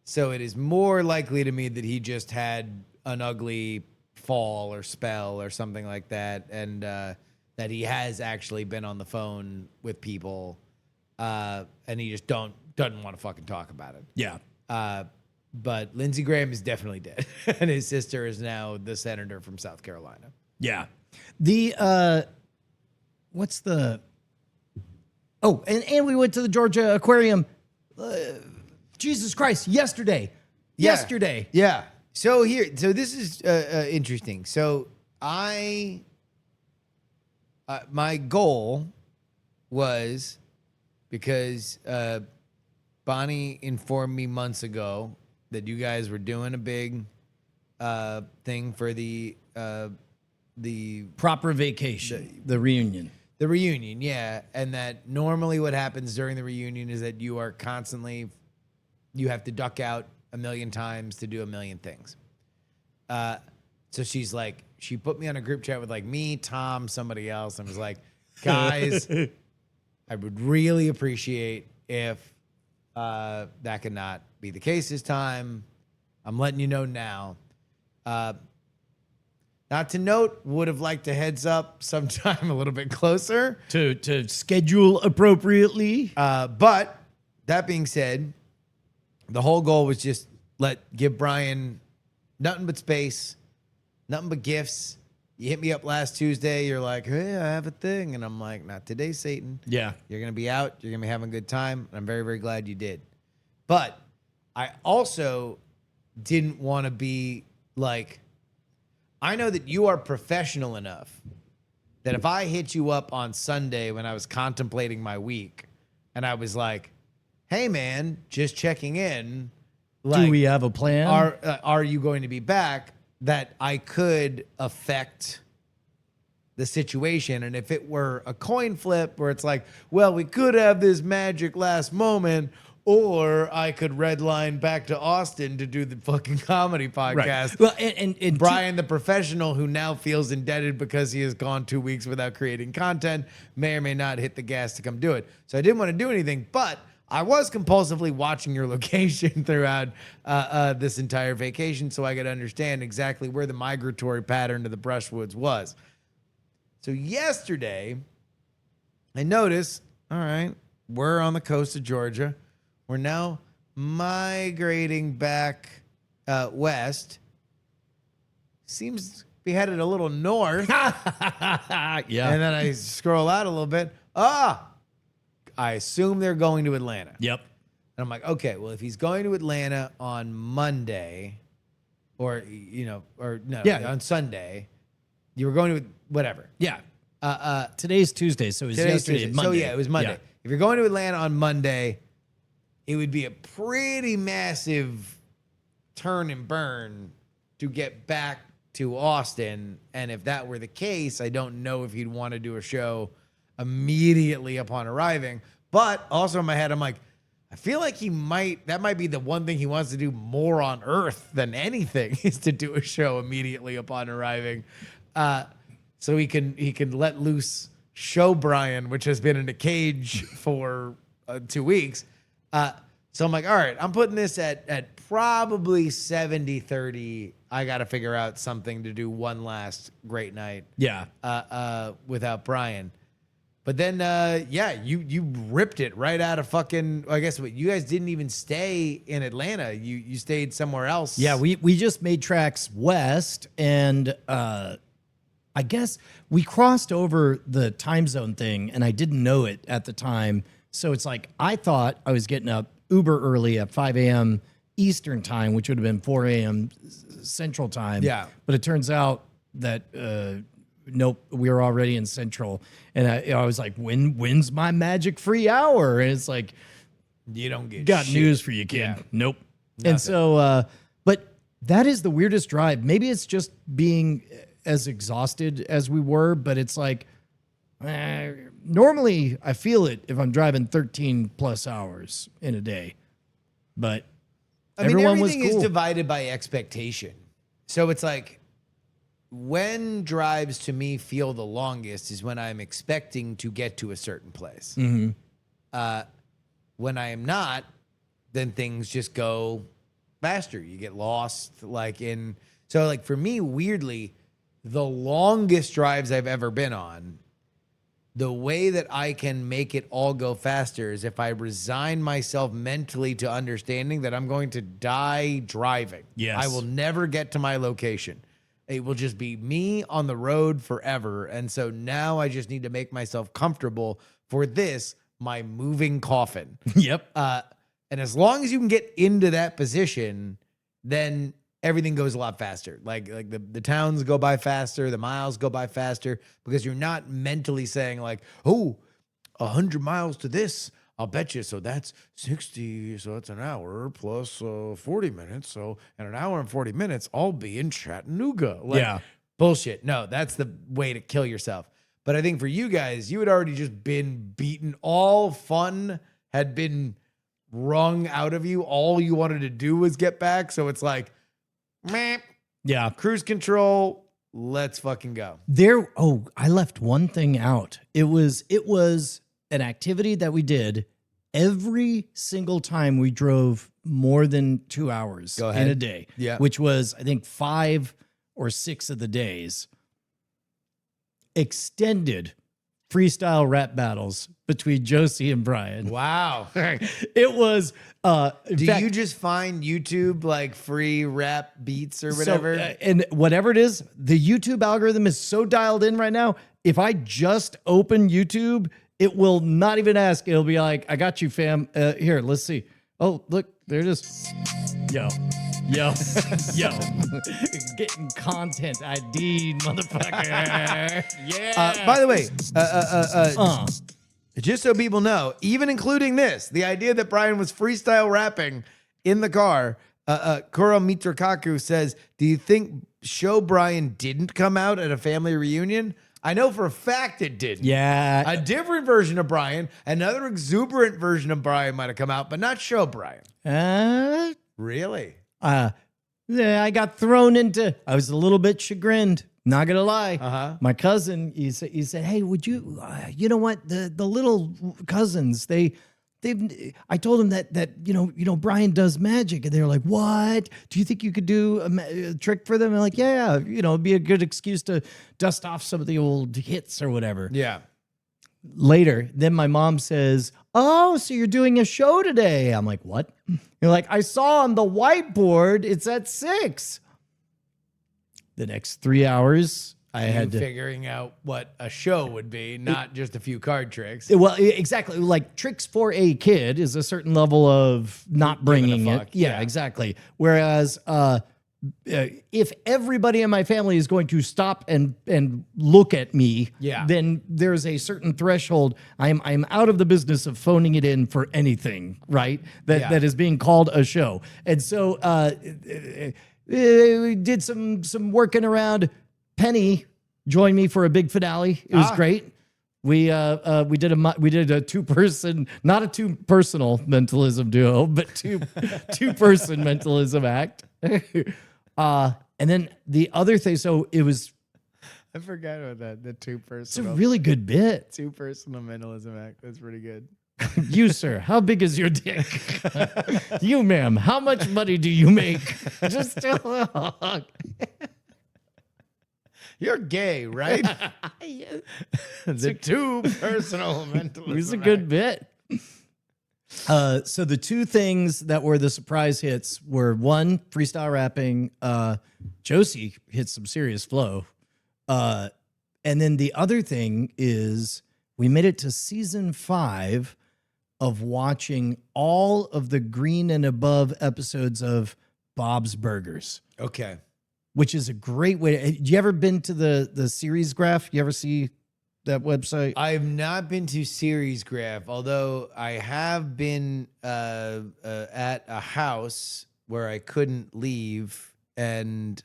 So it is more likely to me that he just had an ugly fall or spell or something like that, and that he has actually been on the phone with people, and he just doesn't want to fucking talk about it. Yeah. But Lindsey Graham is definitely dead, and his sister is now the senator from South Carolina. Yeah. The what's the and we went to the Georgia Aquarium. Jesus Christ, yesterday. Yeah. Yesterday. Yeah. So this is interesting. So my goal was, because Bonnie informed me months ago that you guys were doing a big thing for the Proper vacation. The reunion. reunion, yeah, and that normally what happens during the reunion is that you have to duck out a million times to do a million things. So she put me on a group chat with like me, Tom, somebody else, and was like, guys, I would really appreciate if that could not be the case this time. I'm letting you know now. Not to note, would have liked a heads up sometime a little bit closer. To schedule appropriately. But that being said, the whole goal was just give Brian nothing but space, nothing but gifts. You hit me up last Tuesday. You're like, hey, I have a thing. And I'm like, not today, Satan. Yeah. You're going to be out. You're going to be having a good time. And I'm very, very glad you did. But I also didn't want to be like, I know that you are professional enough that if I hit you up on Sunday when I was contemplating my week and I was like, hey, man, just checking in. Like, Do we have a plan? Are you going to be back? That I could affect the situation. And if it were a coin flip where it's like, well, we could have this magic last moment, or I could redline back to Austin to do the fucking comedy podcast. Well, and Brian, the professional who now feels indebted because he has gone 2 weeks without creating content, may or may not hit the gas to come do it. So I didn't want to do anything, but I was compulsively watching your location throughout this entire vacation so I could understand exactly where the migratory pattern to the Brushwoods was. So yesterday, I noticed, all right, we're on the coast of Georgia. We're now migrating back west. Seems to be headed a little north. yeah. And then I scroll out a little bit. I assume they're going to Atlanta. Yep. And I'm like, okay, well, if he's going to Atlanta on Monday on Sunday, you were going to whatever. Yeah. Today's Tuesday, so it was Today's yesterday. Tuesday. Monday. So yeah, it was Monday. Yeah. If you're going to Atlanta on Monday, it would be a pretty massive turn and burn to get back to Austin. And if that were the case, I don't know if he'd want to do a show immediately upon arriving. But also in my head, I'm like, I feel like that might be the one thing he wants to do more on earth than anything is to do a show immediately upon arriving. So he can let loose show Brian, which has been in a cage for 2 weeks. So I'm like, all right, I'm putting this at probably 70-30. I got to figure out something to do one last great night. Yeah. Without Brian. But then, you ripped it right out of fucking. I guess you guys didn't even stay in Atlanta. You stayed somewhere else. Yeah, we just made tracks west, and I guess we crossed over the time zone thing, and I didn't know it at the time. So it's like I thought I was getting up uber early at 5 a.m. Eastern time, which would have been 4 a.m. Central time. Yeah. But it turns out that nope, we were already in Central, and I was like, when's my magic free hour? And it's like, you don't get got shit. news for you, kid. Yeah. Nope. Nothing. And so, but that is the weirdest drive. Maybe it's just being as exhausted as we were, but it's like, normally I feel it if I'm driving 13 plus hours in a day, but everyone was everything cool. is divided by expectation. So it's like, when drives to me feel the longest is when I'm expecting to get to a certain place. Mm-hmm. When I am not, then things just go faster. You get lost. So for me, weirdly, the longest drives I've ever been on, the way that I can make it all go faster is if I resign myself mentally to understanding that I'm going to die driving. Yes. I will never get to my location. It will just be me on the road forever. And so now I just need to make myself comfortable for this, my moving coffin. Yep. And as long as you can get into that position, then everything goes a lot faster. Like the towns go by faster, the miles go by faster, because you're not mentally saying like, oh, 100 miles to this, I'll bet you. So that's 60. So that's an hour plus 40 minutes. So in an hour and 40 minutes, I'll be in Chattanooga. Yeah. Bullshit. No, that's the way to kill yourself. But I think for you guys, you had already just been beaten. All fun had been wrung out of you. All you wanted to do was get back. So it's like, meh, Yeah. cruise control. Let's fucking go. I left one thing out. It was an activity that we did every single time we drove more than 2 hours Go in ahead. a day. Yeah. Which was, I think, 5 or 6 of the days. Extended freestyle rap battles between Josie and Brian. Wow. It was. Do you just find YouTube like free rap beats or whatever? And whatever it is, the YouTube algorithm is so dialed in right now. If I just open YouTube, it will not even ask. It'll be like, "I got you, fam. Here, let's see. Oh, look, there it is. Yo, yo, yo, getting content ID, motherfucker. Yeah. By the way, just so people know, even including this, the idea that Brian was freestyle rapping in the car, Koro Mitrakaku says, do you think Show Brian didn't come out at a family reunion? I know for a fact it didn't. Yeah. A different version of Brian, another exuberant version of Brian might have come out, but not Show Brian. Really? Yeah, I got thrown into. I was a little bit chagrined. Not gonna lie. Uh-huh. My cousin, he said, "Hey, would you? You know what? The little cousins, they've. I told them that you know Brian does magic, and they were like, "What? Do you think you could do a trick for them?" And I'm like, "Yeah, you know, it'd be a good excuse to dust off some of the old hits or whatever." Yeah. Later, then my mom says, "Oh, so you're doing a show today?" I'm like, "What?" You're like, "I saw on the whiteboard it's at 6." The next 3 hours, I had to figuring out what a show would be, not just a few card tricks. Well, exactly. Like tricks for a kid is a certain level of not bringing a it. fuck. Yeah, Yeah. exactly. Whereas if everybody in my family is going to stop and look at me, Yeah. then there's a certain threshold. I'm out of the business of phoning it in for anything, right? That is being called a show. And so we did some working around. Penny joined me for a big finale. It was great. We did a 2-person, not a 2-personal mentalism duo, but 2-person mentalism act. And then the other thing, so it was. I forgot about that. The It's a really good bit. 2-personal mentalism act. That's pretty good. You, sir, how big is your dick? You, ma'am, how much money do you make? Just tell. You're gay, right? The 2-personal mentalism. It was a good bit. So the 2 things that were the surprise hits were, 1, freestyle rapping. Josie hit some serious flow. And then the other thing is we made it to season 5 of watching all of the Green and Above episodes of Bob's Burgers, Okay. which is a great way. You ever been to the series graph? You ever see that website? I've not been to Series Graph, although I have been at a house where I couldn't leave, and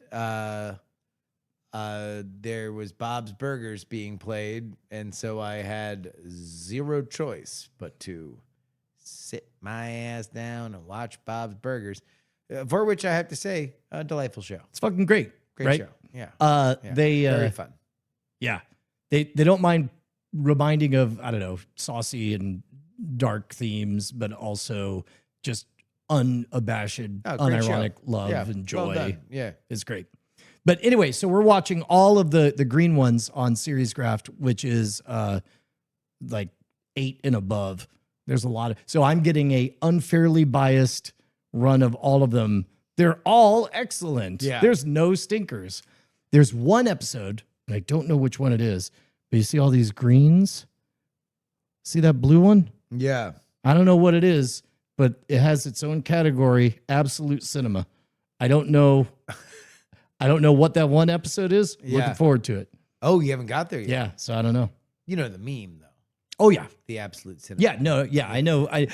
there was Bob's Burgers being played, and so I had zero choice but to sit my ass down and watch Bob's Burgers, for which I have to say, a delightful show. It's fucking great. Great right? show. Yeah. Yeah. They Very fun. Yeah. They don't mind reminding of, I don't know, saucy and dark themes, but also just unabashed, Great show. unironic love Yeah, and well joy. done. Yeah. It's great. But anyway, so we're watching all of the green ones on Series Graft, which is like 8 and above. There's a lot of, so I'm getting a unfairly biased run of all of them. They're all excellent. Yeah. There's no stinkers. There's one episode, and I don't know which one it is, but you see all these greens? See that blue one? Yeah. I don't know what it is, but it has its own category, Absolute Cinema. I don't know what that one episode is. Yeah. Looking forward to it. Oh, you haven't got there yet? Yeah, so I don't know. You know the meme, though. Oh yeah. The absolute cinema. Yeah, no, yeah, I know. I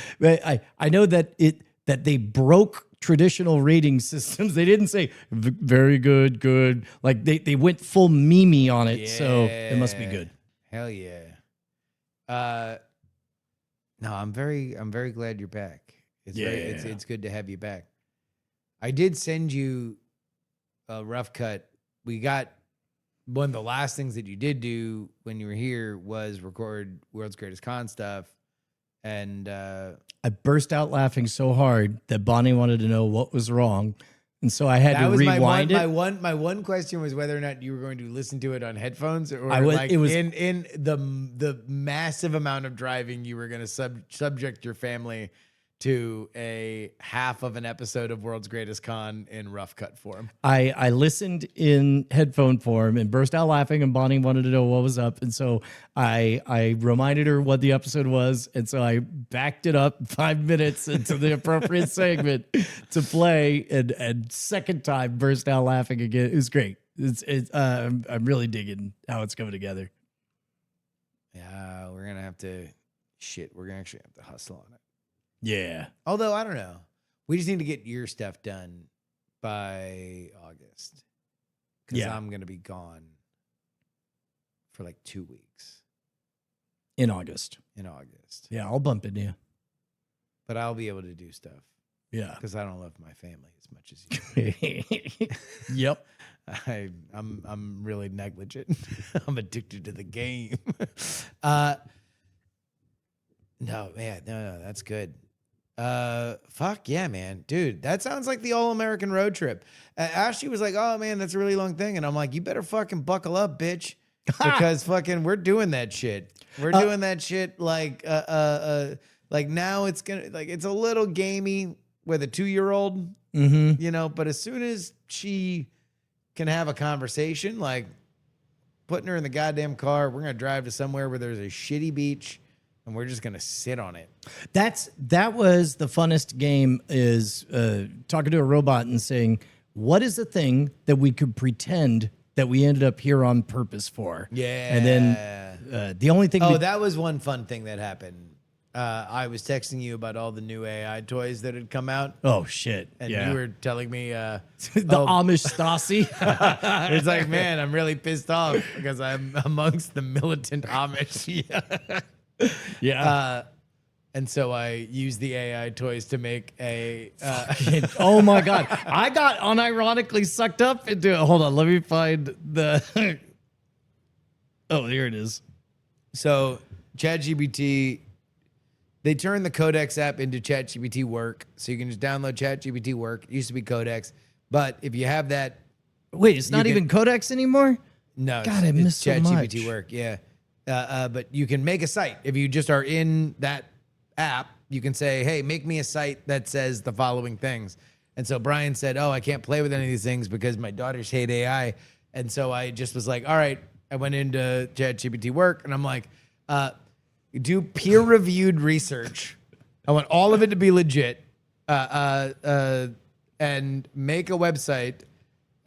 know that they broke traditional rating systems. They didn't say very good, good. Like they went full meme on it, so it must be good. Hell yeah. No, I'm very glad you're back. It's good to have you back. I did send you a rough cut. We got one of the last things that you did do when you were here was record World's Greatest Con stuff. And I burst out laughing so hard that Bonnie wanted to know what was wrong. And so I had that to was rewind it. my one question was whether or not you were going to listen to it on headphones or I was- like it was- in the massive amount of driving you were going to subject your family to a half of an episode of World's Greatest Con in rough cut form. I listened in headphone form and burst out laughing, and Bonnie wanted to know what was up. And so I reminded her what the episode was. And so I backed it up 5 minutes into the appropriate segment to play, and second time burst out laughing again. It was great. I'm really digging how it's coming together. Yeah, we're going to have to we're going to actually have to hustle on it. Yeah. Although I don't know. We just need to get your stuff done by August. Because Yeah. I'm going to be gone for like 2 weeks In August. in August. Yeah, I'll bump into you. But I'll be able to do stuff Yeah. because I don't love my family as much as you. Yep. I'm really negligent. I'm addicted to the game. No, that's good. Fuck yeah, man. Dude, that sounds like the all-American road trip. Ashley was like, oh man, that's a really long thing. And I'm like, you better fucking buckle up, bitch. Because fucking we're doing that shit. We're doing that shit like now it's it's a little gamey with a 2-year-old, you know, but as soon as she can have a conversation, like putting her in the goddamn car, we're gonna drive to somewhere where there's a shitty beach and we're just gonna sit on it. That was the funnest game, is talking to a robot and saying, what is the thing that we could pretend that we ended up here on purpose for? Yeah. And then the only thing That was one fun thing that happened. I was texting you about all the new AI toys that had come out, oh shit. and yeah. you were telling me the Amish Stasi. it's like, man, I'm really pissed off because I'm amongst the militant Amish. Yeah. And so I used the AI toys to make a. Oh my God. I got unironically sucked up into it. Hold on. Let me find the. Oh, here it is. So ChatGPT, they turned the Codex app into ChatGPT Work. So you can just download ChatGPT Work. It used to be Codex. But if you have that, Wait, it's not can- even Codex anymore? no, God, I missed so ChatGPT much. Work. Yeah. But you can make a site. If you just are in that app, you can say, hey, make me a site that says the following things. And so Brian said, oh, I can't play with any of these things because my daughters hate AI. And so I just was like, all right, I went into ChatGPT Work and I'm like, do peer-reviewed research. I want all of it to be legit. And make a website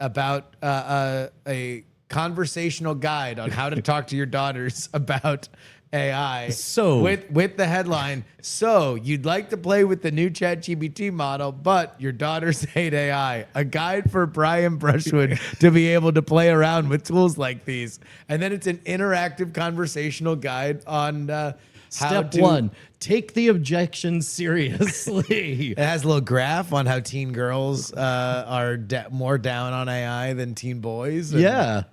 about a conversational guide on how to talk to your daughters about AI. So- with the headline, so you'd like to play with the new ChatGPT model, but your daughters hate AI. A guide for Brian Brushwood to be able to play around with tools like these. And then it's an interactive conversational guide on how Step to, 1, take the objection seriously. It has a little graph on how teen girls are more down on AI than teen boys. And Yeah.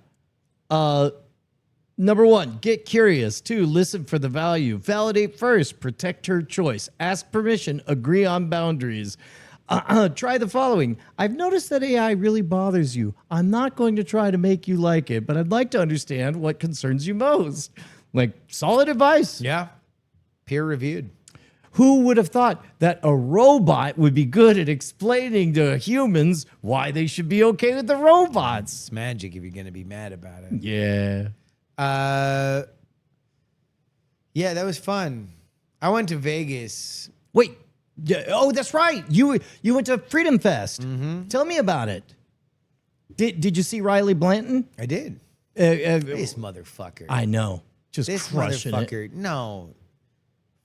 Number 1, get curious. 2, listen for the value. Validate first. Protect her choice. Ask permission. Agree on boundaries. Try the following. I've noticed that AI really bothers you. I'm not going to try to make you like it, but I'd like to understand what concerns you most. Like, solid advice. Yeah. Peer reviewed. Who would have thought that a robot would be good at explaining to humans why they should be okay with the robots? It's magic if you're going to be mad about it. Yeah. Yeah, that was fun. I went to Vegas. Wait. Yeah, oh, that's right. You went to Freedom Fest. Tell me about it. Did you see Riley Blanton? I did. This This motherfucker. I know. Just this crushing it. motherfucker. No.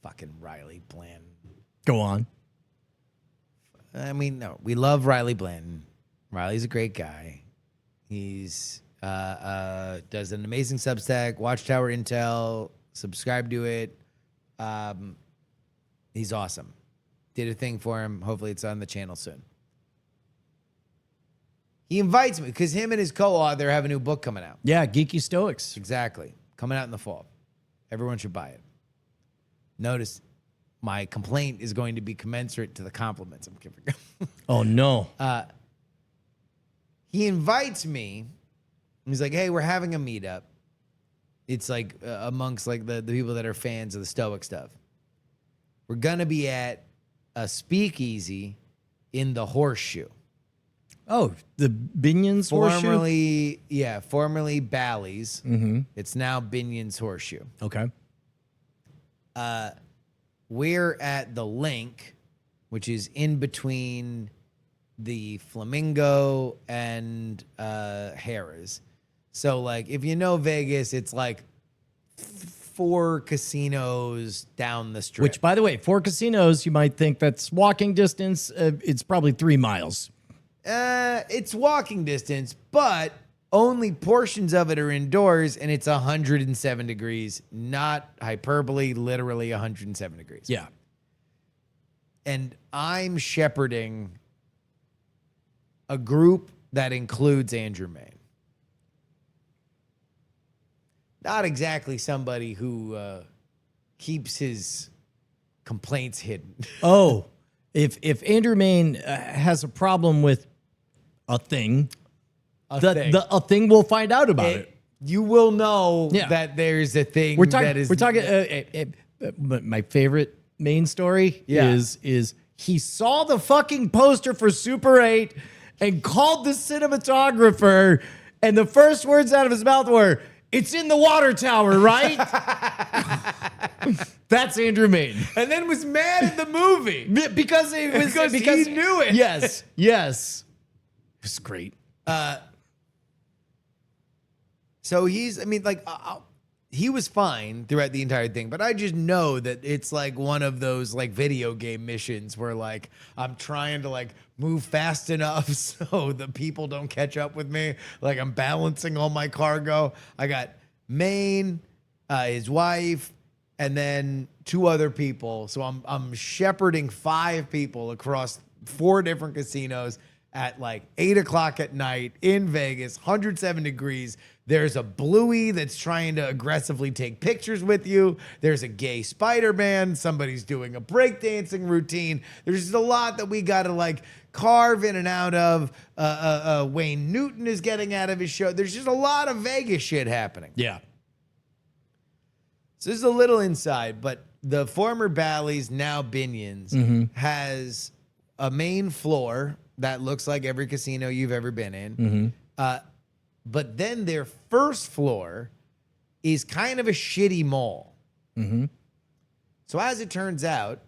Fucking Riley Blanton. Go on. I mean, no, we love Riley Blanton. Riley's a great guy. He's does an amazing Substack, Watchtower Intel, subscribe to it. He's awesome. Did a thing for him. Hopefully it's on the channel soon. He invites me because him and his co-author have a new book coming out. Yeah, Geeky Stoics. Exactly. Coming out in the fall. Everyone should buy it. Notice my complaint is going to be commensurate to the compliments I'm giving him. Oh no. He invites me. He's like, hey, we're having a meetup. It's like amongst like the people that are fans of the Stoic stuff. We're going to be at a speakeasy in the Horseshoe. Oh, the Binion's Horseshoe? Formerly Bally's. Mm-hmm. It's now Binion's Horseshoe. Okay. We're at the Link, which is in between the Flamingo and Harrah's. So, like, if you know Vegas, it's like 4 casinos down the strip. Which, by the way, 4 casinos, you might think that's walking distance. It's probably 3 miles. It's walking distance, but only portions of it are indoors, and it's 107 degrees. Not hyperbole, literally 107 degrees. Yeah. And I'm shepherding a group that includes Andrew Main. Not exactly somebody who keeps his complaints hidden. Oh, if Andrew Main has a problem with a thing, a thing will find out about it. You will know Yeah. that there's a thing We're talking. that is. We're talking. My favorite Main story Yeah. is he saw the fucking poster for Super 8 and called the cinematographer, and the first words out of his mouth were, "It's in the water tower, right?" That's Andrew Main. and then was mad at the movie. Because it was Because he knew it. Yes, yes. It was great. So he's, I mean, like, he was fine throughout the entire thing, but I just know that it's like one of those like video game missions where like I'm trying to like move fast enough so the people don't catch up with me. Like I'm balancing all my cargo. I got Maine, his wife, and then 2 other people. So I'm shepherding 5 people across 4 different casinos at like 8 o'clock at night in Vegas, 107 degrees. There's a Bluey that's trying to aggressively take pictures with you. There's a gay Spider-Man. Somebody's doing a breakdancing routine. There's just a lot that we got to like carve in and out of. Wayne Newton is getting out of his show. There's just a lot of Vegas shit happening. Yeah. So this is a little inside, but the former Bally's, now Binion's, has a main floor that looks like every casino you've ever been in. But then their first floor is kind of a shitty mall. So as it turns out,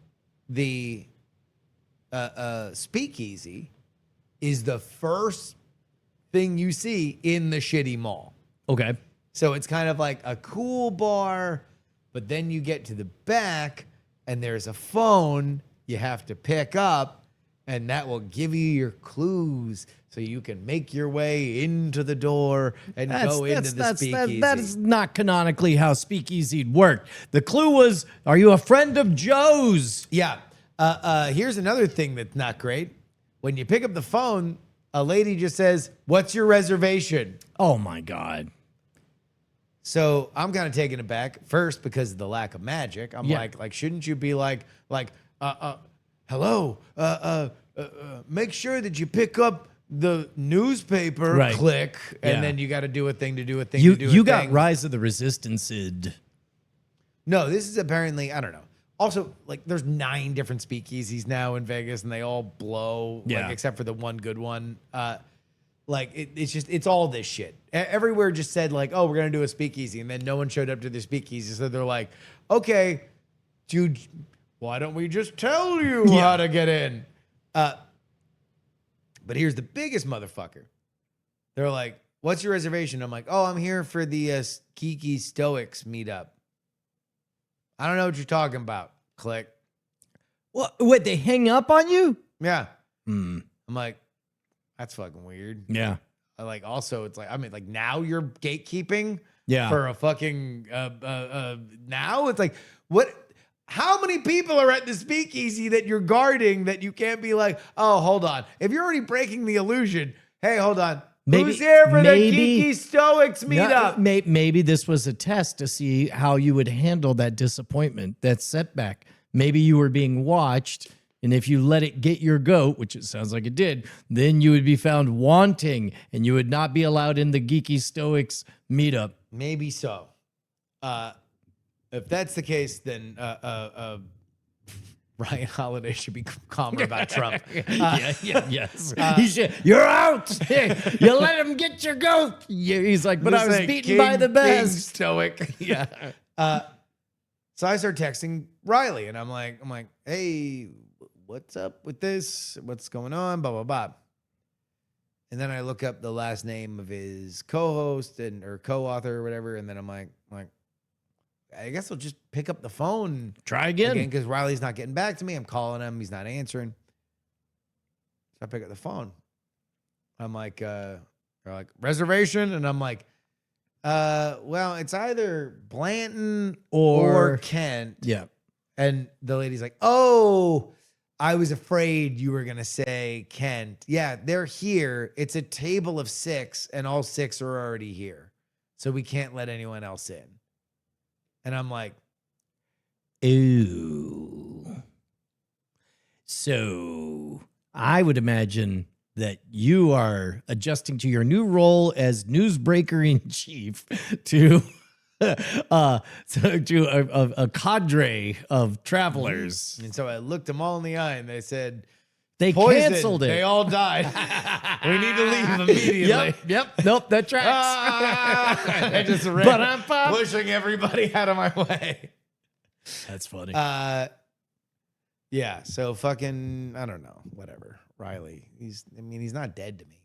the speakeasy is the first thing you see in the shitty mall. Okay. So it's kind of like a cool bar, but then you get to the back and there's a phone you have to pick up, and that will give you your clues so you can make your way into the door and go into the speakeasy. That is not canonically how speakeasy worked. The clue was, are you a friend of Joe's? Yeah. Here's another thing that's not great. When you pick up the phone, a lady just says, "What's your reservation?" Oh my God. So I'm kind of taken aback first because of the lack of magic. I'm Yeah. like, shouldn't you be like, hello, make sure that you pick up the newspaper, Right. click, and Yeah. then you got to do a thing to do a thing You to do a you got thing. Rise of the Resistance-id. No, this is apparently, I don't know. Also, like, there's 9 different speakeasies now in Vegas, and they all blow, Yeah. like, except for the one good one. It's all this shit. Everywhere just said, like, oh, we're going to do a speakeasy, and then no one showed up to the speakeasy, so they're like, okay, dude, why don't we just tell you how to get in? But here's the biggest motherfucker. They're like, what's your reservation? I'm like, oh, I'm here for the Geeky Stoics meetup. I don't know what you're talking about. Click. What, they hang up on you? Yeah. Hmm. I'm like, that's fucking weird. Yeah. Like, also, it's like, I mean, like, now you're gatekeeping Yeah. for a fucking, now? It's like, what? How many people are at the speakeasy that you're guarding that you can't be like, oh, hold on. If you're already breaking the illusion, Hey, hold on. Maybe- Who's here for maybe- the Geeky Stoics meetup? Maybe this was a test to see how you would handle that disappointment, that setback. Maybe you were being watched, and if you let it get your goat, which it sounds like it did, then you would be found wanting, and you would not be allowed in the Geeky Stoics meetup. Maybe so. If that's the case, then Ryan Holiday should be calmer about Trump. Yes. You're out. You let him get your goat. He's like, but I was beaten by the best. Stoic. Yeah. So I start texting Riley, and I'm like, hey, what's up with this? What's going on? Blah blah blah. And then I look up the last name of his co-host or co-author or whatever, and then I'm like, I guess I'll just pick up the phone Try again. because Riley's not getting back to me. I'm calling him, he's not answering. So I pick up the phone. I'm like, they're like, reservation, and I'm like, well, it's either Blanton or Kent. Yeah. And the lady's like, oh, I was afraid you were going to say Kent. Yeah, they're here. It's a table of 6, and all 6 are already here. So we can't let anyone else in. And I'm like, ooh. So I would imagine that you are adjusting to your new role as newsbreaker in chief to a cadre of travelers. and so I looked them all in the eye, and they said, They poison. canceled it. They all died. We need to leave immediately. Yep. Nope. That tracks. I just ran, Ba-dum-bum. pushing everybody out of my way. That's funny. Yeah. So fucking, I don't know. Whatever. Riley. He's not dead to me,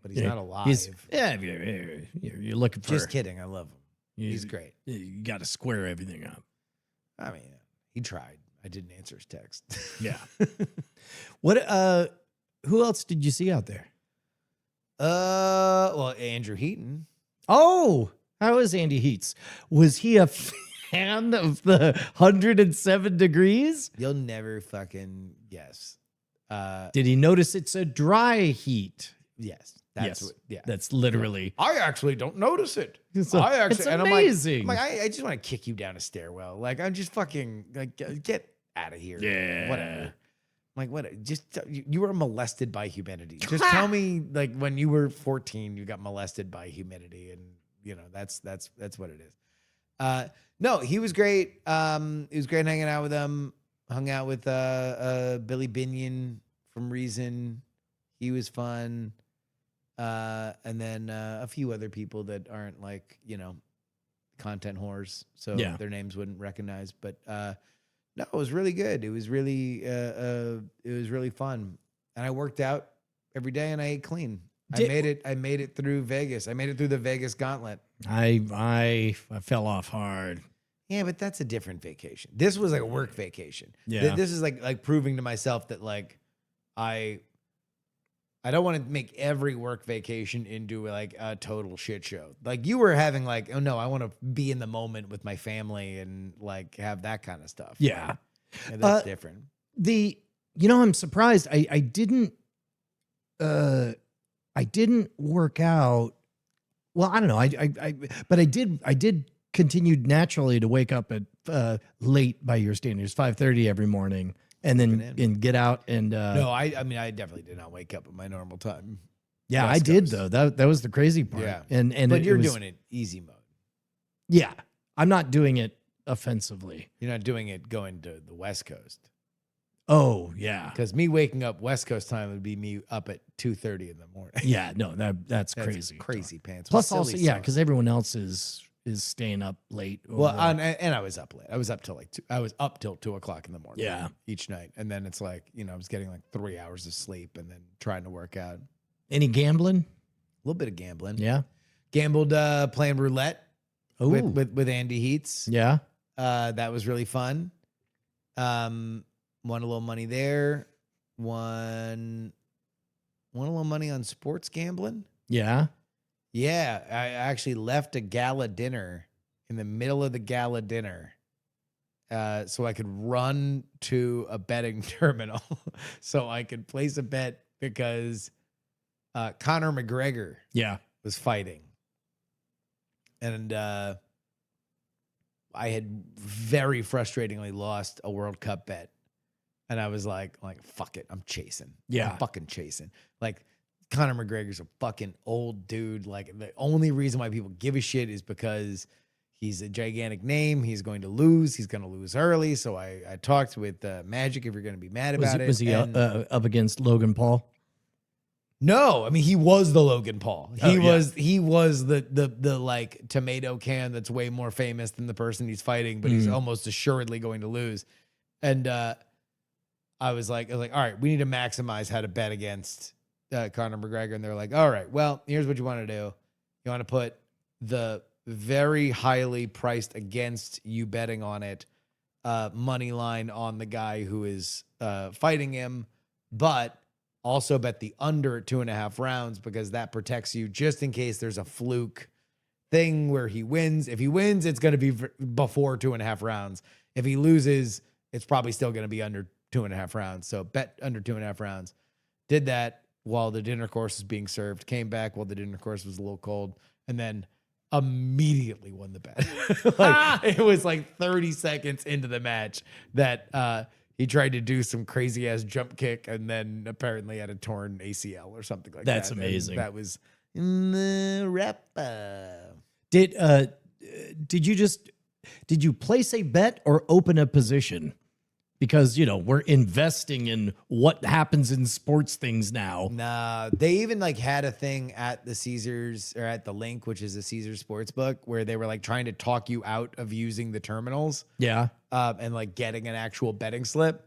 but he's not alive. You're looking for. Just kidding. I love him. You- He's great. You got to square everything up. I mean, he tried. I didn't answer his text. Yeah. What? Who else did you see out there? Well, Andrew Heaton. Oh, how is Andy Heats? Was he a fan of the 107 degrees? You'll never fucking guess. Did he notice it's a dry heat? Yes. That's Yes. what, yeah. That's literally. I actually don't notice it. It's and amazing. I'm like, I just want to kick you down a stairwell. Like, I'm just fucking like, get out of here. Yeah. Whatever. I'm like, what? Just you were molested by humidity. Just tell me, like, when you were 14, you got molested by humidity, and that's what it is. No, he was great. It was great hanging out with him. Hung out with Billy Binion from Reason. He was fun. And then a few other people that aren't like, content whores. So Yeah. their names wouldn't recognize. But no, it was really good. It was really fun. And I worked out every day and I ate clean. I made it through Vegas. I made it through the Vegas gauntlet. I fell off hard. Yeah, but that's a different vacation. This was like a work vacation. Yeah. This is like proving to myself that like I don't want to make every work vacation into like a total shit show. Like you were having like, oh no, I want to be in the moment with my family and like have that kind of stuff. Yeah. Yeah, that's different. I'm surprised. I didn't work out. Well, I don't know. But I did continue naturally to wake up at late by your standards, 5:30 every morning, and then get out and No, I mean I definitely did not wake up at my normal time. yeah, West I did Coast. though. That was the crazy part. Yeah. And But it you're was- doing it easy mode. Yeah, I'm not doing it offensively. You're not doing it going to the West Coast. Oh yeah, Because me waking up West Coast time would be me up at 2:30 in the morning. yeah. No, that's That's crazy. crazy pants. Plus, Silly also, yeah, sauce. because everyone else is staying up late. Well, over- and I was up late. I was up till I was up till 2:00 in the morning. Yeah. each night, and then it's like I was getting like 3 hours of sleep, and then trying to work out. A any gambling? little bit of gambling. Yeah. Gambled playing roulette Oh, with Andy Heats. yeah. That was really fun. Won a little money there. Won a little money on sports gambling. Yeah. Yeah, I actually left a gala dinner in the middle of the gala dinner so I could run to a betting terminal so I could place a bet because Conor McGregor Yeah. was fighting. And I had very frustratingly lost a World Cup bet. And I was like, fuck it. I'm chasing. Yeah. I'm fucking chasing. Like, Conor McGregor's a fucking old dude. Like, the only reason why people give a shit is because he's a gigantic name. He's going to lose. He's going to lose early. So I talked with Magic if you're going to be mad about it. Was he And up against Logan Paul? no, I mean, he was the Logan Paul. Oh, yeah. He was the like tomato can that's way more famous than the person he's fighting, but he's almost assuredly going to lose. And I was like, all right, we need to maximize how to bet against Conor McGregor. And they're like, all right, well, here's what you want to do. You want to put the very highly priced against you betting on it money line on the guy who is fighting him, but also bet the under at 2.5 rounds because that protects you just in case there's a fluke thing where he wins. If he wins, it's going to be before 2.5 rounds. If he loses, it's probably still going to be under 2.5 rounds. So bet under 2.5 rounds. Did that while the dinner course was being served. Came back while the dinner course was a little cold, and then immediately won the bet. It was like 30 seconds into the match that he tried to do some crazy ass jump kick and then apparently had a torn ACL or something like that. That's amazing. And that was in the wrap. Did you place a bet or open a position? Because, we're investing in what happens in sports things now. Nah, they even like had a thing at the Caesars or at the Link, which is a Caesars sportsbook, where they were like trying to talk you out of using the terminals. Yeah. And like getting an actual betting slip.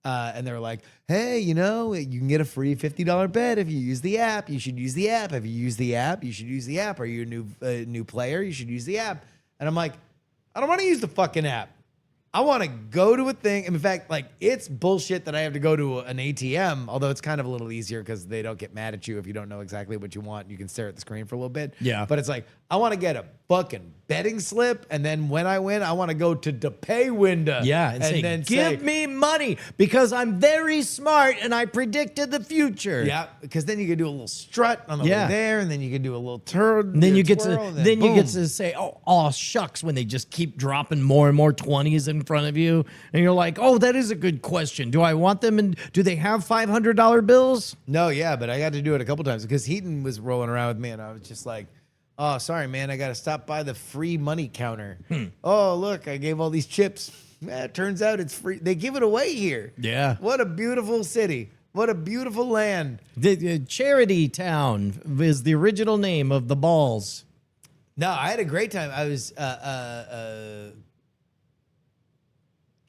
And they were like, hey, you can get a free $50 bet if you use the app. You should use the app. If you use the app, you should use the app. Are you a new player? You should use the app. And I'm like, I don't want to use the fucking app. I want to go to a thing. And in fact, like, it's bullshit that I have to go to an ATM, although it's kind of a little easier because they don't get mad at you if you don't know exactly what you want. You can stare at the screen for a little bit. Yeah. But it's like, I want to get a fucking betting slip. And then when I win, I want to go to the pay window. Yeah. And say, then give me money because I'm very smart and I predicted the future. Yeah, because then you can do a little strut on the way Yeah. there, and then you can do a little turn. And then you get twirl, to and then you get boom. to say, oh shucks, when they just keep dropping more and more 20s in front of you, and you're like, oh, that is a good question. Do I want them? And do they have $500 bills? No, yeah, but I got to do it a couple times because Heaton was rolling around with me, and I was just like, oh, sorry, man, I got to stop by the free money counter. Oh, look, I gave all these chips. It turns out it's free. They give it away here. Yeah. What a beautiful city. What a beautiful land. The Charity Town is the original name of the balls. No, I had a great time. I was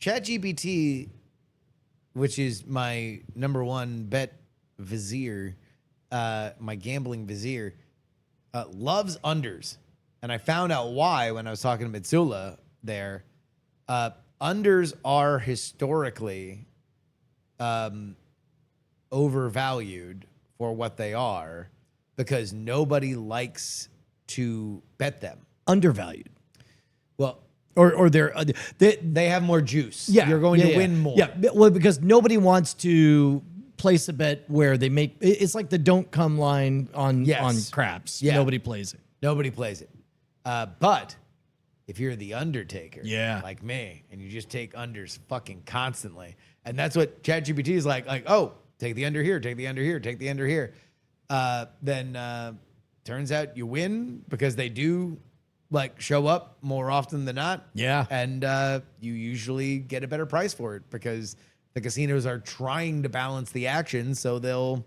ChatGPT, which is my number one bet vizier, my gambling vizier, loves unders. And I found out why when I was talking to Mitsula there. Unders are historically overvalued for what they are because nobody likes to bet them. Undervalued. Well, Or they have more juice. yeah, You're going yeah, to yeah. win more. Yeah, well, because nobody wants to place a bet where they make it's like the don't come line on Yes. craps. Yeah. Nobody plays it. Nobody plays it. But if you're the Undertaker, Yeah. like me, and you just take unders fucking constantly, and that's what ChatGPT is like, oh, take the under here, take the under here, take the under here. Then turns out you win because they do like show up more often than not. Yeah. And you usually get a better price for it because the casinos are trying to balance the action, so they'll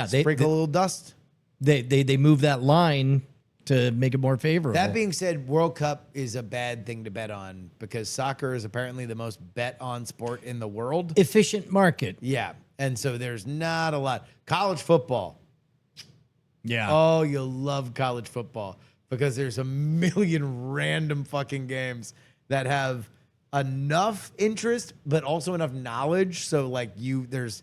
sprinkle a little dust. They move that line to make it more favorable. That being said, World Cup is a bad thing to bet on because soccer is apparently the most bet on sport in the world. efficient market. Yeah. And so there's not a lot. College football. Yeah. Oh, you'll love college football because there's a million random fucking games that have enough interest, but also enough knowledge. So like there's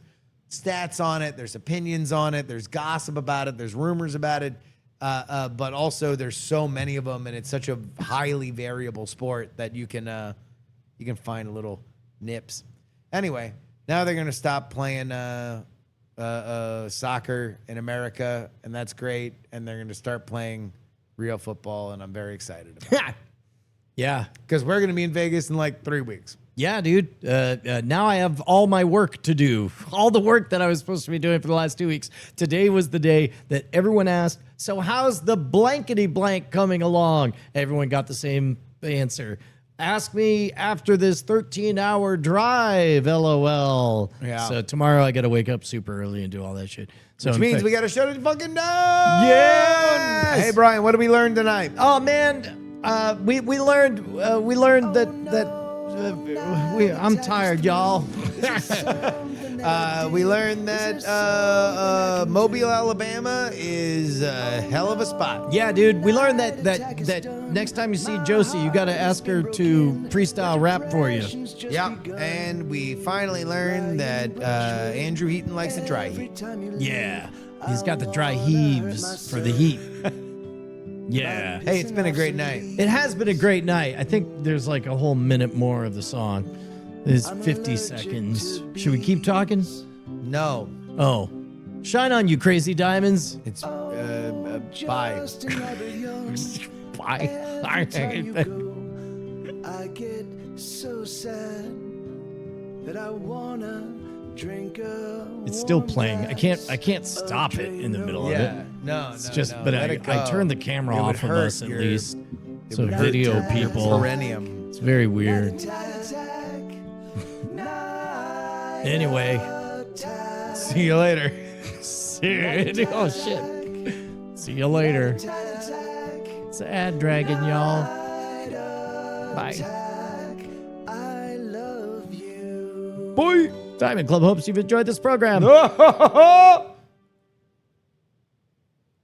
stats on it, there's opinions on it, there's gossip about it, there's rumors about it. But also there's so many of them and it's such a highly variable sport that you can find little nips. Anyway, now they're going to stop playing soccer in America, and that's great. And they're going to start playing real football, and I'm very excited about it. Yeah. Because we're going to be in Vegas in like 3 weeks. Yeah, dude. Now I have all my work to do. All the work that I was supposed to be doing for the last 2 weeks. Today was the day that everyone asked, so how's the blankety blank coming along? Everyone got the same answer. Ask me after this 13-hour drive, LOL. Yeah. So tomorrow I got to wake up super early and do all that shit. So Which in means fact- we got to shut it fucking down. Yes! Hey, Brian, what did we learn tonight? Oh man, we learned that I'm tired, y'all. We learned that Mobile, Alabama is a hell of a spot. Yeah, dude. We learned that next time you see Josie, you got to ask her to freestyle rap for you. Yeah, and we finally learned that Andrew Heaton likes a dry heat. Yeah, he's got the dry heaves for the heat. Yeah. Hey, it's been a great night. It has been a great night. I think there's like a whole minute more of the song. It's 50 seconds. Should we keep talking? No, Oh. Shine on you, crazy diamonds. it's bye. Bye. I get so sad that I wanna drink a It's still playing. I can't stop it in the middle of it. No, It's no, just, no, but let I it go. turned the camera It would off of hurt us at your- least. it So would hurt video your people. Perennium. It's very weird. Anyway, See you later. oh shit. See you later. It's Ad Dragon, y'all. Bye. I love you. Boy. Diamond Club hopes you've enjoyed this program.